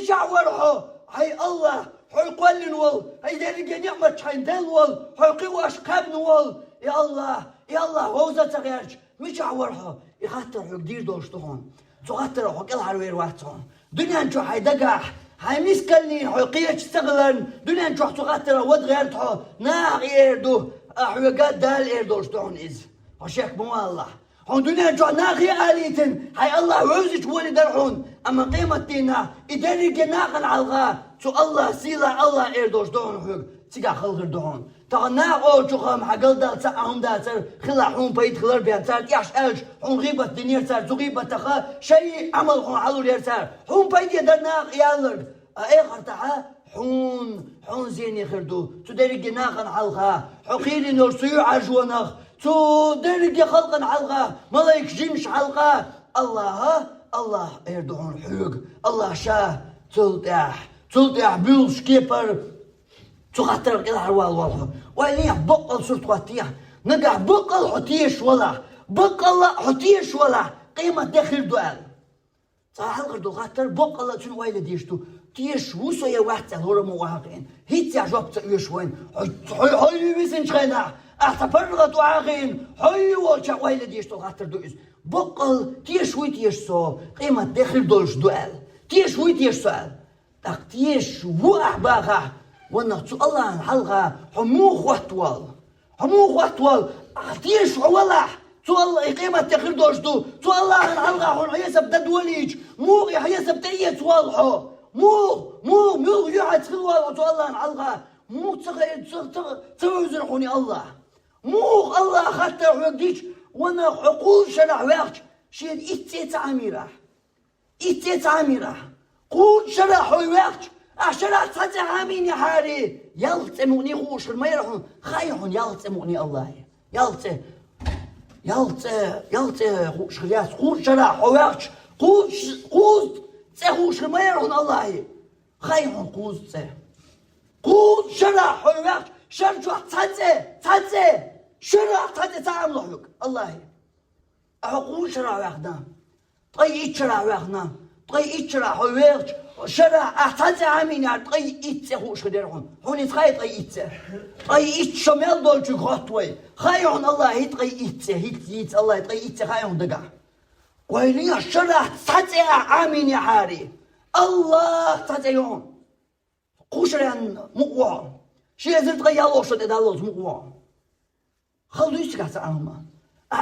عورحو هاي الله حي قولن وال هاي دارجة نعمة حين دل وال حي قواش قابن وال يا الله ووزة تغيرش مش عورها يخاطر حق دير دوش تهون تخاطر حق العروير واتهون دنيا نشو حي دقاح هاي مسكلني حي قيش تغلن دنيا نشو تخاطر ود غيرتها نا غيردو أحوقات دال إيردوش تهون إز هشيك مو الله هون دنيا نشو ناخي آليتن هاي الله ووزش ولي درحون أما قيمة دينا إدارجة ناقن عالغا سو الله سيلا الله إيردوش دهون حق تيجا خلغر دهون تغنى أوجهم حقل دا تسعهم دا تر خلا حون بيت خلر بيان تر ياش ألج حون غيبة دنيا تر تغيبة تخا شيء عمل حون علو لير تر حون بيت يدرنا يالر آخر تها حون زيني خردو تدرج ناقن حلقها حقيري نرسيو عجونخ تدرج خلقا حلقها ملايك جمش حلقها الله إردوهون حوق الله شاه تلتح بيلش كيبر تخاطر إلى عروال والله وإني بقل صرت قاتيه نقع بقل حتيش ولا بقل حتيش ولا قيمة داخل دوال صح الغردو خاطر بقل شنو ويلي ديشتو تيش وسو يا واحد هو مواقعين هيت يا جوب تيش وين هاي بيسن شغنا اعتبرت واقعين هاي وجه ويلي ديشتو خاطر دوز بقل تيش ويتيش سو قيمة داخل دولش دوال تيش ويتيش سؤال تيش وأحباها ونحتو الله حلقة حموخ وحتوال تيش ولا تو الله قيمة تخير دوشتو تو الله حلقة حن حيسب دوليج مو حيسب تريت والحو مو يعد في الوالح تو الله حلقة مو تغير حوني الله مو الله خطر حقديش وانا عقول شرع وقت شيد إتيت عامرة قول شرع حوي وقت أشرع تتعامين يا حاري يلتموني خوش ما يرحون خايحون يلتموني الله يلت خوش خلاص خوش شرع حوي وقت قوز خوش ما يرحون الله خايحون قوز شرع حوي وقت شرع تتعامل تعامل الله أقول شرع وقتنا طيب شرع وقتنا طيب شرع حويرج شرع أحتاج يعني طيب هو شديرهم هون تخيل طيب شمال دول شو خطوي خيرون الله هيت الله طيب خيرون دقع ويلي شرع أحتاج يا حاري الله تتعيون قشرا مقوى شيء زرت غير الله شد الله مقوى خلوا يسكت عنهما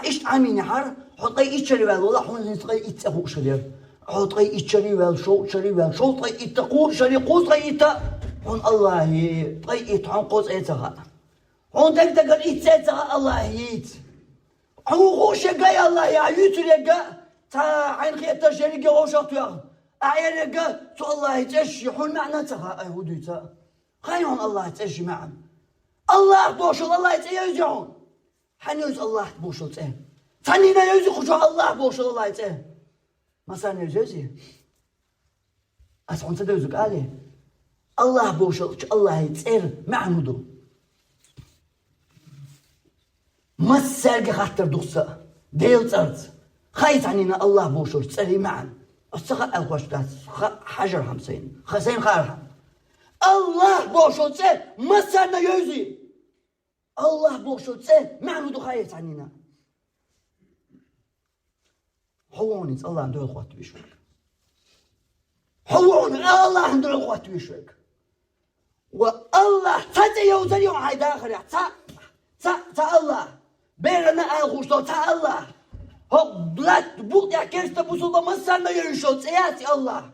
إيش عامين حر حطي إيشري ولا ولا حون نسقي إتقو شرير حطي إيشري ولا شو شري ولا شو طي إتقو شري قوس طي إت حون الله طي إت حون قوس إتها حون تقدر إتها الله يت حون خوش جاي الله يا يوتي جا تا عين خيط شري جا وشاط يا عين جا تو الله يتشي حون معناتها أهوديتا خيرون الله يتشي معا الله بوشل الله يتيجون حنيوز الله بوشل تين ثانينا يوزي خشوا الله بوشل الله تين ما صار يوزي أسعون تدوزك عليه الله بوشل الله يتين معمودو ما السرق خاطر دوسة ديل ترد خايت عنينا الله بوشل تسري معا السخاء الخوشتات حجر 50 خسين خارها الله بوشل تين ما صار يوزي الله بوشوتسه معمودو خايت عنينا حووني الله عنده الخوات بيشوك حووني الله عنده الخوات بيشوك والله تاتا يوزن يوم هاي داخل تا الله بيرنا الخوشتو تا الله بلات بوقت كيرست بوصل ما سنة يرشل سياسي الله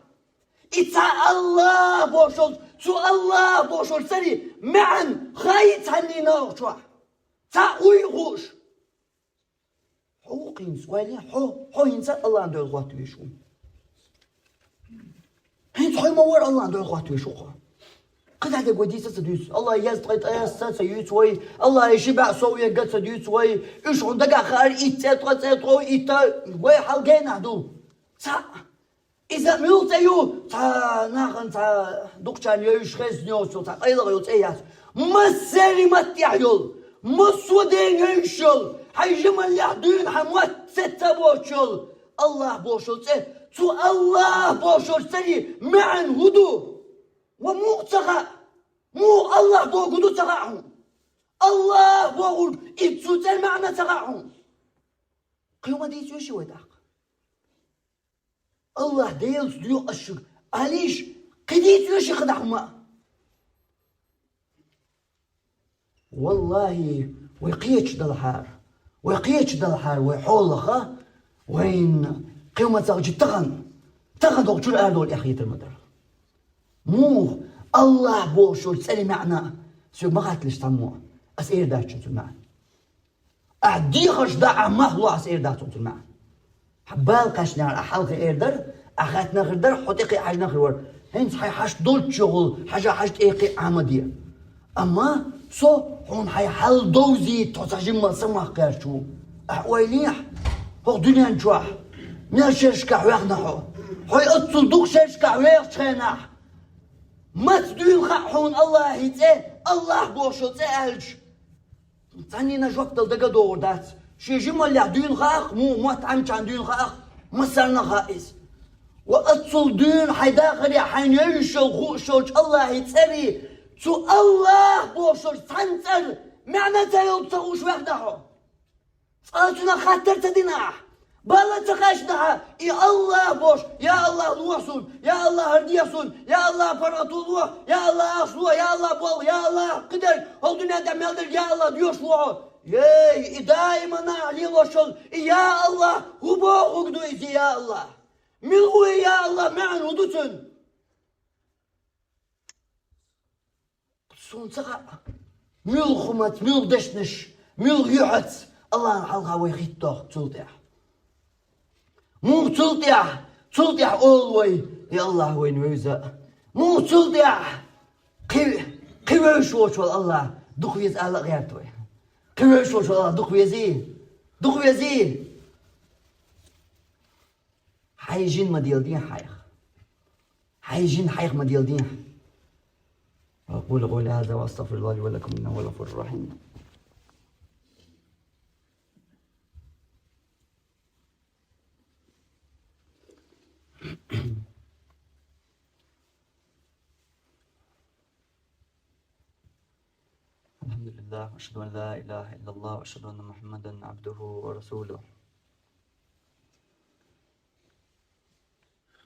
إتا الله بوشل سو الله بوشل سري معا خايت هني نوشوا تا ويغوش حقوقين سوالي حو ينسى الله عنده الغوات ويشو هين حو مور الله عنده الغوات ويشو قد هذا قديس سديس الله يزطيت أساس يسوي الله يشبع سوي قد سديسوي إيش عندك آخر إتتو وي حلقين هدو تا إذا ميوت أيو تا ناخن تا دكتور يعيش خيس نيوسو تا أيضا يوت أيات مسري متيعيول مسودين يعيشول حيجم اللي يحدون حموات ستة بوشول الله بوشول تو الله بوشول سري معا هدو ومو تغا مو الله بوغدو تغاهم الله بوغد إتسو تلمعنا تغاهم قيوم ديسو شو داق الله ديلس ديو أشك عليش قديت يوشي خدعهما والله ويقيتش دالحار ويحولخا وين قيوم تغجي تغن دوغجو الأردول أخية المدر مو الله بوشول سألي معنا سو ما قاتلش تموه أسئر داتشن تلمعن أعدي خش داع مهلو أسئر داتشن تلمعن حبال قاشنا على حلقة إيردر أخات نغردر حطيقي حاج نغرور هين صحي حاج دول شغل حاج تيقي عمدية أما سو هون حي حل دوزي توتاجم ما سمح كارشو أحواليح هو دنيا نجوح من شرشكا ويغنحو حي أتصل دوك شرشكا ويغشينح ما تدوين خاحون الله يتأه الله بوشو تأهلش تاني نجوك دلدقا دور دات شي جمع اللي دوين خاخ مو تعنش عن دوين خاخ مسرنا خائز وأتصل دون حيداخل حين ينشل خوشوش الله يتسري تو الله بوشوش تنسر معنى تيلتغوش ويخدحو صلاتنا خاطر تديناح بالا تخاشنها يا الله بوش يا الله لوحسون يا الله هرديسون يا الله براتولوح يا الله أصلوح يا الله بول يا الله قدر هل دنيا دعمالدر يا الله ديوشلوح ياي دائما علي وشل يا الله هو بوغدو يا الله ملغو يا الله معن ودوتن صون سقع ملغمت ملغدشنش ملغيحت الله حلقها ويخيطوح تلطيح مو تلطيح أولوي يا الله وين ويزا مو تلطيح قويش وشو الله دخويز على غيرتوي قويش وشو الله دخويزي حيجين مديالدين حيخ مديالدين أقول قولي هذا وأستغفر الله لي ولكم إنه هو الغفور الرحيم الحمد لله أشهد أن لا إله إلا الله وأشهد أن محمدا عبده ورسوله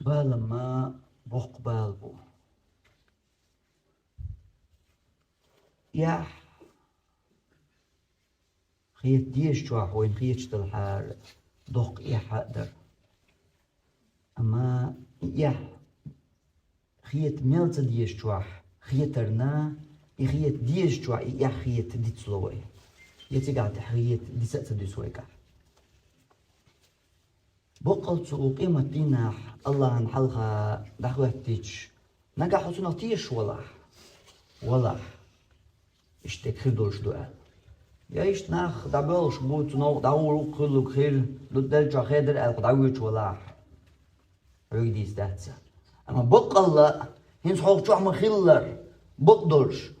بالما بوق بالبو يا خيت ديش جواح وين خيتش تلحار دوق يا حقدر أما يا خيت ميلت ديش جواح خيترنا يخيت ديش جواح يا خيت دي تسلوي يتقعد خيت دي سأت دي سويكا بقل سوق قيمة دينا الله نحلها دعوة تيج نجا حسنا تيش ولا اشتك خدوش دوال يا إيش ناخ دبلش بوت نو داور كله خير لدرجة خير القدويش ولا عيدي استهزأ أما بقل هنس حوق شو خيلر بقدرش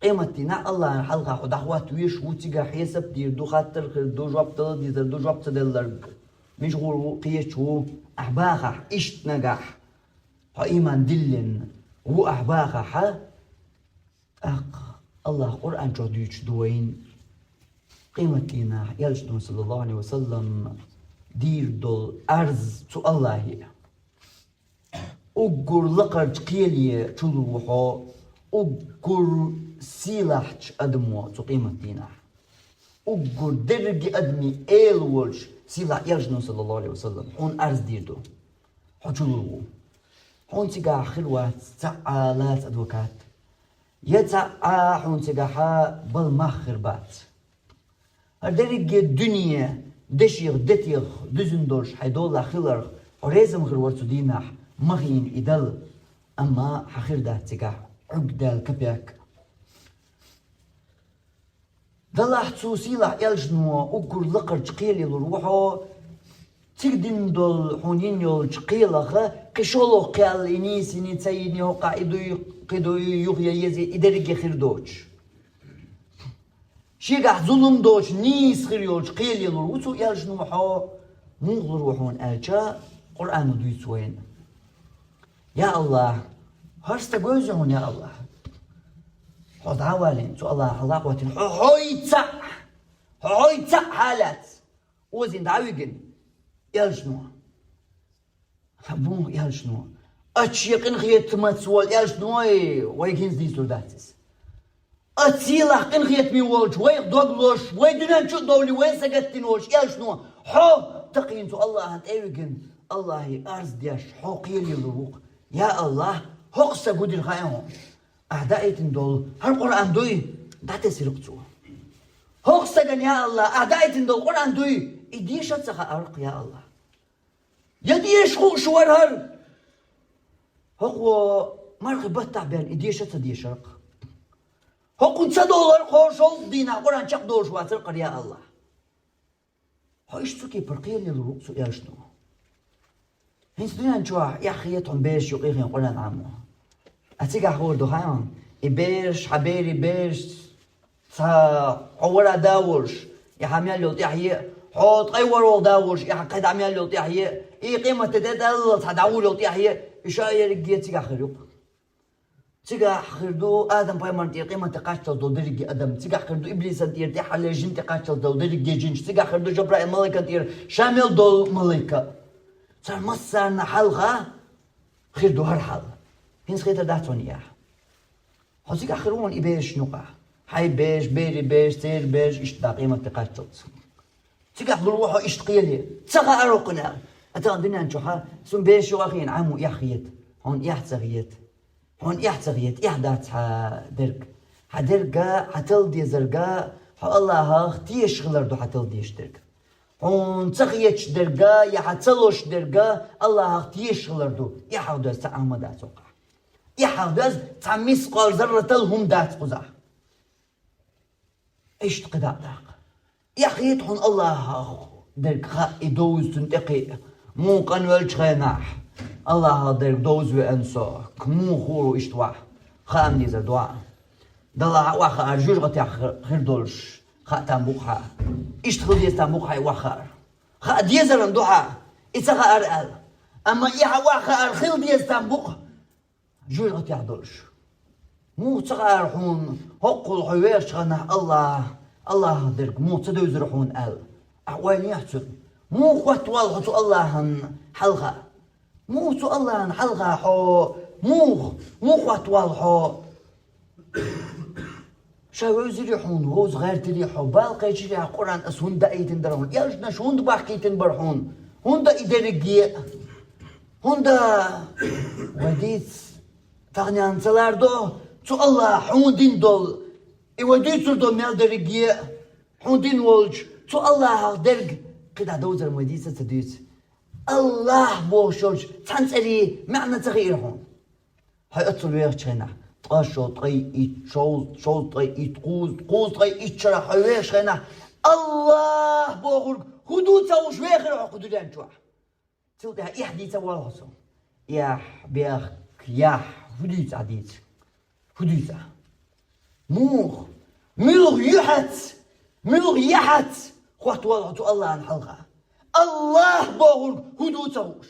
قيمة دينا الله نحلها دعوة تيش وتيجا حسب دير دو خاطر خير دو جواب تل دو جواب تدلر مش هو قيش هو أحباخ إشت نجح إيمان دلن هو أحباخ الله قرآن جديد دوين قيمة لنا يلجدون صلى الله عليه وسلم دير دول أرز تو الله هي أقر لقرج قيلية تلوحو أقر سيلحج أدمو تو قيمة لنا أقر درج أدمي إيل ولش سيلا يجنو صلى الله عليه وسلم هون أرز ديردو حجلو هون تيجا خلوات تعالات أدوكات يتعا هون تيجا حا بالمخر بات هردرق الدنيا دشيغ دتيغ دزندوش حيدولا خلر وريزم غير ورتو ديناح مغين إدل أما حخير دا تيجا عقدال كبيك دلاح تسوسيلا يلجنو أقر لقر تقيلي لروحو تقدم دول حونين يول تقيلة كشولو قيال إنيسي نتسيني هو قاعدو يغيا يزي إدرق خير دوش شيقع ظلم دوش نيس خير يول تقيلي لروحو يلجنو حو مغلر وحون ألجا قرآن دويس وين يا الله هرستا قوزعون يا الله حوض عوالين سو الله حلاقوة هويتسع حالات وزين دعويقن يالشنو حبوه يالشنو أتشيقن خيط ماتسوال يالشنو ويكينز دي سوداتيس أتسيلح قن خيط ميولش ويق دوغلوش ويدنان شو دولي وين سقتنوش يالشنو حو تقين سو الله هتأيوقن الله أرز دياش حو قيلي لروق يا الله هقسا قدر خايهم أعدائتن دول هالقرآن دوي دعتي سرقتو هقسا يا الله أعدائتن دول قرآن دوي إديش أتسخى أرق يا الله يديش خو شوار هر هقو مرغي بطع بين إديش أتديش أرق هقو $100 خوشول دينا قرآن شاق دوش واترق يا الله هو إشتوكي برقيني للرقصو يا شنو هنس دينا نشوح يا خياتهم بيش يقيخين قرآن عمو أتيجا حور دوهايون إبيش حبيري بيش تا عورا داورش يا حميال يوت يحيي حوط أيورو داورش يا قد عميال يوت يحيي إيه قيمة تدل تدعول يوت يحيي إشاير جي تيجا خيرو تيجا خيردو آدم بايمان تي قيمة تقاشتل دو درجي آدم تيجا خيردو إبليس تير تي حل جن تقاشتل دو درجي جنش تيجا خيردو جبرائيل ملائكة تير شامل دو ملائكة صار مسرنا حلقة خيردو هر حل هنس خيطة داتون إياه حوزيك آخرون إبيش نقع حي بيش بيري بيش تير بيش إشتبا قيمة تقاشتلت تيك أخبروحو إشتقيلي تسغى أروقنا أتغن دنيا نشوحا سن بيش يوغين عمو يحيت هون يحتغيت هون يحتغيت يحدات درق حدرقا حتل دي زرقا حو الله اختيش غلردو حتل ديش درق هون تغيتش درقا يحتلوش درقا الله اختيش غلردو يحاودو استعامة داتوقع يحاودز تعميس قال ذرة لهم دات قزع ايش تقدع داق يا خيط هون الله درك خائي دوز تنتقي مو قنولش خيناح الله درك دوز وانسو كمو خورو اشتواح خام ديزر دعاء دلا واخا ارجوج غتي خير دولش خا تنبوخها اشتغل ديز تنبوخها واخر خا ديزر دعاء اتسخا ارقل اما يا واخا ارخيل ديز تنبوخ جوي غتي عدولش مو تغار حون هقل حويش غنح الله درك مو تدوز رحون ال أحوال يحسن مو خوات والله تو الله حلقة مو تو الله حلقة حو مو خوات والله حو شاوز ريحون هو صغير تريحو بالقي جري قرآن أسهون دا ايتن درهون يالجنا شون دا باحكيتن برحون هون دا إدرقية هون دا وديت تغنيانساlardو تو الله حوندين دول إوديتو دول ميل درقية حوندين ولج تو الله درق قد عدوزر موديسة تديت الله بوشوج تنسري معنى تغييرهم هاي أتصل ويغ تشينا تقاشو طي شول طي تقوز طي إتشرح هاي ويغ تشينا الله بوغل هدو تاوش ويغ روح قدودان شوح تلقى إحدي تاوالهسو ياح بيغ ياح هديت عديت هديت موغ ملغ يحت خوات والله الله عن حلقة الله بوغل هدو تاوش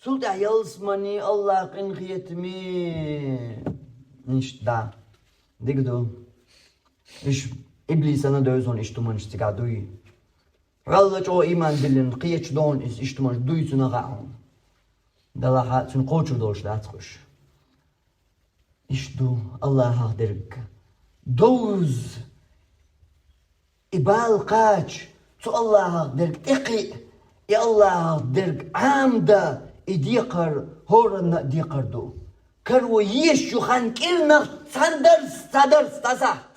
سلطة يلسمني الله قن خيتمي نش دا ديقدو إيش إبليس أنا دوزون إيش تمنش تقعدوي والله جو إيمان بلن قيتش دون إيش تمنش دوي تنغاهم دلاها تنقوشو دوش لا تخش إيش دو الله هقدرك دوز إبال قاج تو الله درك إقي يا الله درك عامدة إديقر هورنا ديقر دو كرو يشو خان كيرنا صدر ستاسات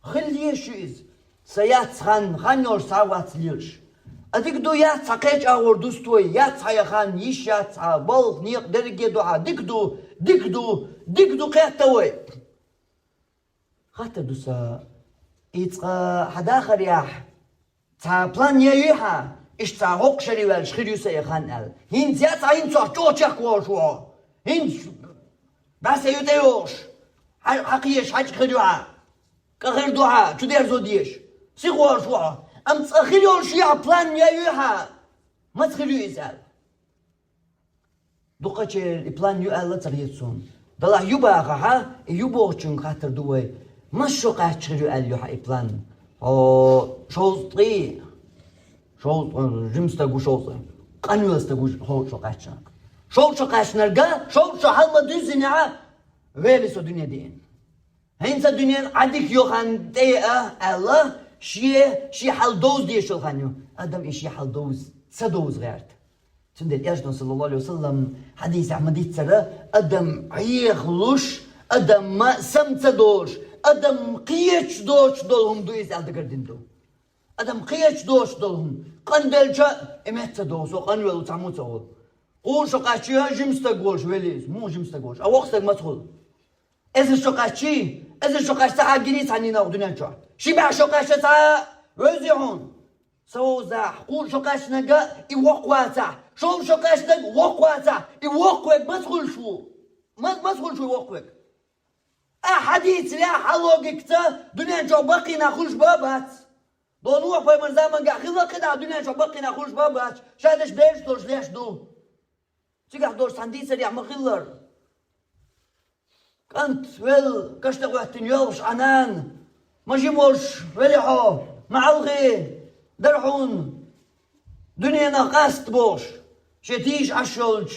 خل يشيز سيات خان يور ساوات ليرش أديك دو يات ساقيج أور دوستوي يات سايا خان يش يات سا بلغ نيق درجة دعا ديك دو قيتوي خاطر دوسا إتقا حداخر ياح تا بلان ييها إش تا هوك شريوال شخيريوسا يخان أل هين زيات هين صح جوشك وشوا هين بس يديوش حقيش حاج خدوعة كغير دعاء تدير زوديش سيغوار شوا أم تخيلون شيء بلان ييها ما تخيلوا يسأل دوقة بلان يؤل تغيرسون دلا يباغها يبوغشون خاطر دوي ما شو قاعد تشغلوا اليوها بلان أو شوطي جمستغو شوطي قانوستغو شو قاعد شو قاعد نرجع شو حلم دوزنيا ويلسو دنيا دين هينسا دنيا عديك يوخان تيئة الله شي حال دوز دي شلخانيو ادم ايش حال دوز سدوز غيرت تندل ياجدون صلى الله عليه وسلم حديث عمدي تسرى ادم عيخلوش ادم ما سمتدوش ادم قيش دوش دولهم دويز الدقردين دو ادم قيش دوش دولهم قندل جا امت دوز وقنول وتعمو تقول قول شقاشيها جمستقولش وليز مو جمستقولش او وقتك ما تقول اذا شقاشي اذا شقاش تاع جنيس عنينا ودنيا جا شبع شقاش تاع وزيعون سوزا قول شقاش نجا يوقواتا شو شقاش نج وقواتا يوقوك ما تقول شو ما تقول شو يوقوك حديث لا حلوقك تا دنيا جا باقي ناخوش بابات دونوح باي مرزامان قا خلا كده دنيا جا باقي ناخوش بابات شادش بيش دوش ليش دو تيجي دوش ساندي سريع مخلر كنت ويل كشتغ وقتن يوش عنان ما جيموش وليحو معلغي درحون دنيا ناقاست بوش شتيش عشولج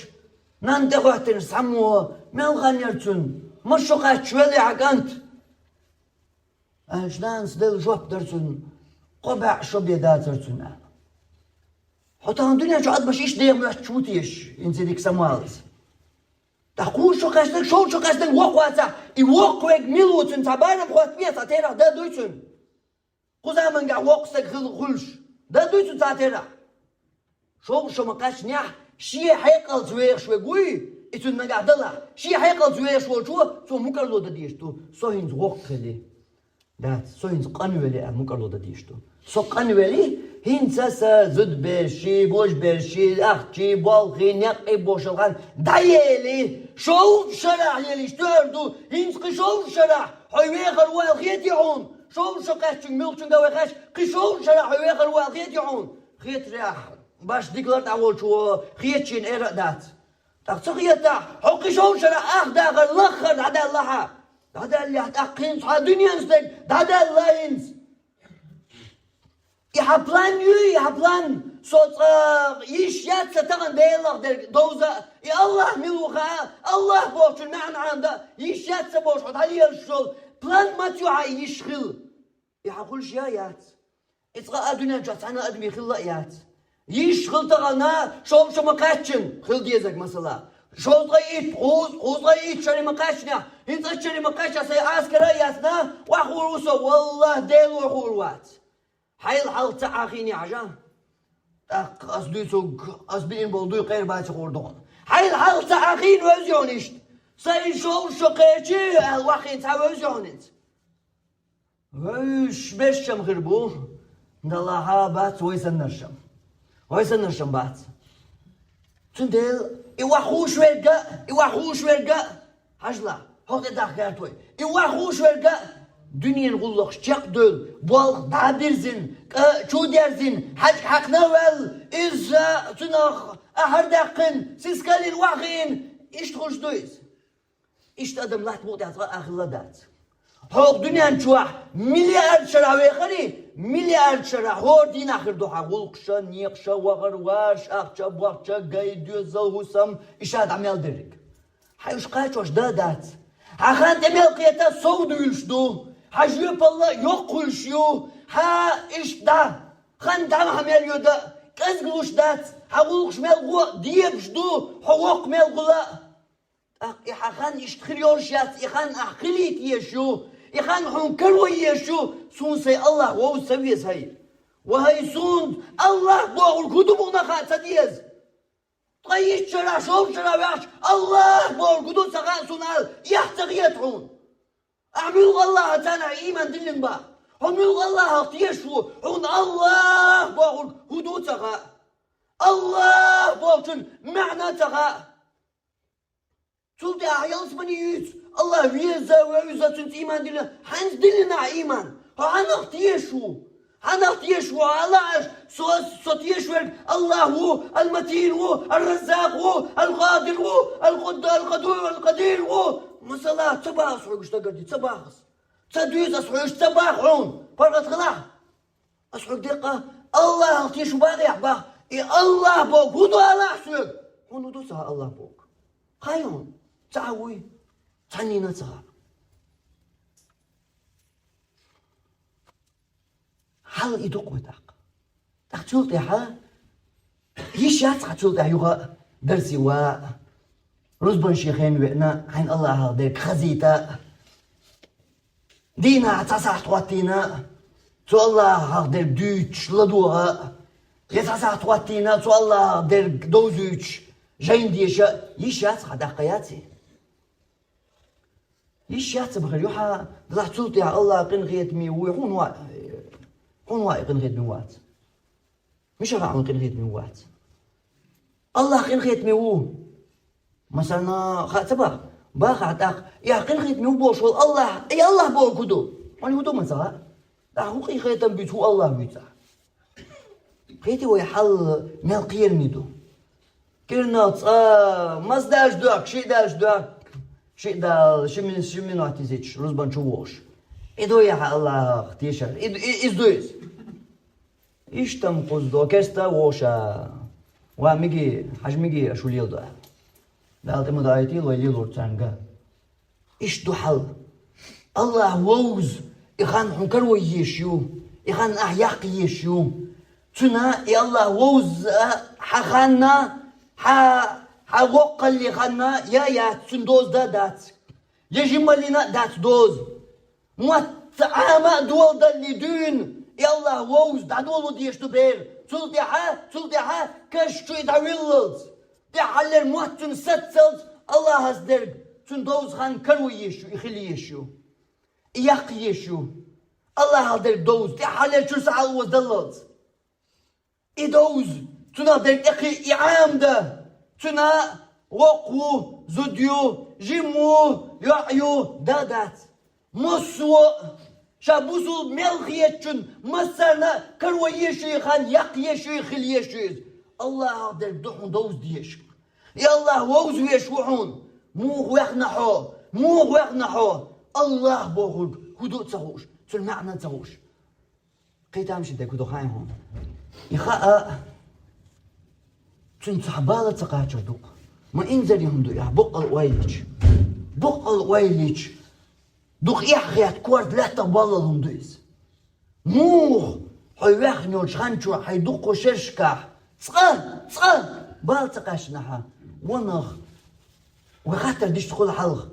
نانتغ وقتن سمو ملغان يرتون مشو قاتش وليحا كنت أجنانس دل جواب درتون قبع شو بيدات درتون حتى الدنيا جعد باش إيش ديم ويحتشوتيش إنتي ديك سموالز تقول شو قاشتك شو قاشتك وقواتا يوقوك ميلوتن تبارم خوات بيا تاتيرا دا دويتن قزامن قا وقستك خلش دا دويتن تاتيرا شو مقاش نيح شي حيقل زوير شوي قوي إتن نقع دلا شي حيقل زوير شو سو مكرلو دا ديشتو سو هنز وقلي دات سو هنز قنولي مكرلو دا ديشتو سو قنولي هنساسا زد برشي بوش برشي أختي بالخي نقي بوشلغان دايلي شو شرع يلي اشتردو هنسقي شو شرع حيويغر والخيت يعون شو قاشتن ملتن قوي خاش قي شو شرع حيويغر والخيت يعون خيت راح باش ديكلارت أول شو خيتشين إيرا دات تاقصي خيتا حقي شو شرع أخداغر لخر دادا اللها دادا اللي هتأقينس ها دنيا نسدك دادا الله ينس يحبلان صوت يشيات ستغن بيلغ دوزة يا الله ملوخا الله بوش المعنى عنده يشيات سبوش حد هلي الشغل بلان ما تيوعى يشغل يحقول شيايات إتغى أدنى جات أنا أدمي خلايات يشغل تغنى شو مقاتشن خل ديزك مثلا شو تغييت خوز غييت شري مقاشنا انت شري مقاشنا سي عسكرياتنا وحوروسو والله ديل وحوروات حيل حال تعاخيني عجان أصديتوك أصبين بولدوي غير باتي خوردون حيل حال تعاخين وزيونيشت سي شو قيتي الواخين تا وزيونيت وش بشم غربو دالها بات ويسن نرشم بات تندل يوحوش ورقا حجلا هوت داخلتوي يوحوش ورقا دنيا نقولك شق دول بول دابيرزين شو ديرزين حق نوال إذا تناخ أهر دقن سيسكالي الواقين إيش تخش دويز إيش تقدم لا تموت يا آخر لدات هوك دنيا نشوح مليار شرع ويخري مليار شرع هو دين آخر دوحة غلقشا نيقشا وغرواش أخشا بوخشا قايد يوزل هسم إشاد عميال درك حيوش قايتوش دادات عخان تميل قيتا صودو يلشدو حجيب الله يقول شيو ها إيش دا خان تعم حمل يودا كازغلوش دات حقوقش ملغو ديبش دو حقوق ملغو لا إخان يشتخريوش يات إخان أخليت يشو إخان حنكرو يشو سون سي الله وهو سويس هاي وهي سون الله بوغل كدو نخا تديز طيب شرا شوف شرا باش الله بوغل كدو سخا سونال يحتغيتهم أعملوا الله تانا إيمان دلن با حملوا الله تيشو حن الله بوغل كدو تغا الله بوغل معنى تغا تولد أحيان سبني يوت الله ويزا ويزا تنت إيمان دلنا حنز دلنا إيمان حنا تيشو حنا تيشو الله سو تيشو الله هو المتين هو الرزاق هو القادر هو القدير هو مثلا تباس حوش تقدي تباس تدويز أصحوش تباحون فرقت غلاح أصحوك دقة الله تيشو باغي أحباه الله بوك هدو على أحسوك هونو دوسها الله بوك خايون تعوي تعني نتغى حال يدق وتاق تقتل تيحا يشات قتل تيحا درسي و رزبن شيخين وإنا حين الله ديك خزيتا دينا تسعت واتينا تو الله ديك دوتش لدوها يتسعت واتينا تو الله ديك دوزوتش جاين ديشا يشات قداقياتي يشات بخير يوحا ضحتوت يا الله قنغيت ميوي هون واي قنغيت ميوات مش راعون قنغيت ميوات الله قنغيت ميوو مثلا خاتبا باخ عتاق يا قنغيت ميو بوش الله يا الله بو كدو واني هدو مثلا لا هو قيخيتا بيتو الله بيتا قيتي ويحل مال قير ميدو كيرنات مازداش دوك شي داش دوك شي دال شي من اعتزيتش رزبان شووش إدو يا الله تيشر إزدويز إيش تم قصدو كستا ووشا وميجي حجميجي شو ليل ده دالت مدايتي لو يلور تانغا إيش دو حل الله ووز إخان حنكر ويشيو إخان أحياق يشيو تنا يا الله ووز حخانا حوق اللي خانا يا تسندوز دات يجي مالينا دات دوز متعامة دول دا اللي دون يا الله ووز دا دولو ديش دبير تلديحا كاش شو يدعويلز ديحا اللي الموتن ستسلز الله هزدرق تندوز خان كرو يشو يخلي يشو ياق يشو الله هزدرق دوز ديحا اللي تشرس عالوز دلز إدوز تنا درق إخي إعام ده تنا وقو زديو جيمو يعيو دادات مصو شابوسو ملخيتشن مسرنا كرو يشي خان يق يشي خل يشي الله در دحون دوز ديش يا الله ووز ويشوحون مو يقنحو الله بوغل هدو تسهوش تل معنى تسهوش قيتام شدك هدو خاين هون يخاء تن صحبالة تقاتشو دوق ما انزل يهندو يا بق الويلج دوق يحغيات كورد لا تبالة هندويز موخ حيوخ نيوش خانشو حيدوقو شرشكاح صغان بالتقاشنها ونخ وخاطر ديش تقول حلق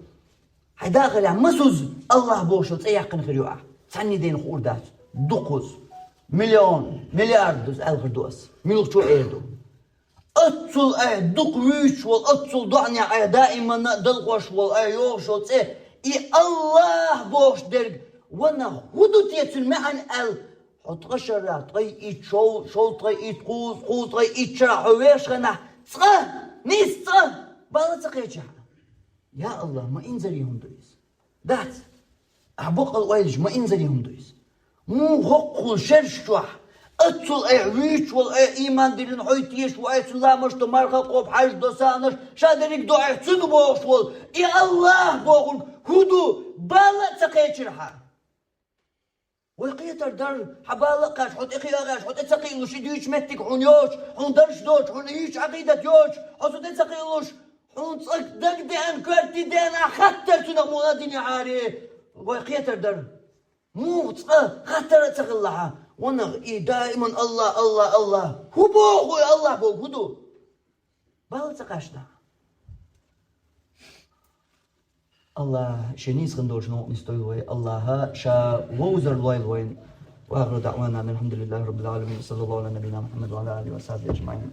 حيداخل يعني مسوز الله بوشو تسيحقن خريوعة تعني دين خوردات دوقوز مليون ملياردوز الخر دوس ملوك شو ايردو أتصل دوق ويش والأتصل دعني دائما دلقوش والأيوش والتسيه إي الله بوش درق وانا هدو تيتل معن حط غشرة طي إيت شو طي إيت قوز طي إيت شرع حويش غنا نيس بالا تقيتش يا الله ما إنزليهم دويس دات أحبق الويلج ما إنزليهم دويس مو هقل شرشوح أتصل ويش والإيمان دلن حيتيش وأيت الله مش تمارخ قوب حاج دوسانش شادريك دو أحسن بوش يا الله بوغل هدو بالا تقيتش ويقيتر در حبالقاش حط إخياغاش حط اتسقيلوش يديوش متك حونيوش حون درش دوش حون إيش عقيدة يوش حصو تتسقيلوش حون تصق دق دان كورتي دان أخطر تنغمونا ديني عاري ويقيتر در مو تصق خطر تسقلها ونغ دائما الله الله الله هو بو الله بو هدو بالتا قاشنا الله شنيس غندور شنو نستوي الله شا ووزر لويل وين واخر دعوانا الحمد لله رب العالمين صلى الله على نبينا محمد وعلى اله وصحبه اجمعين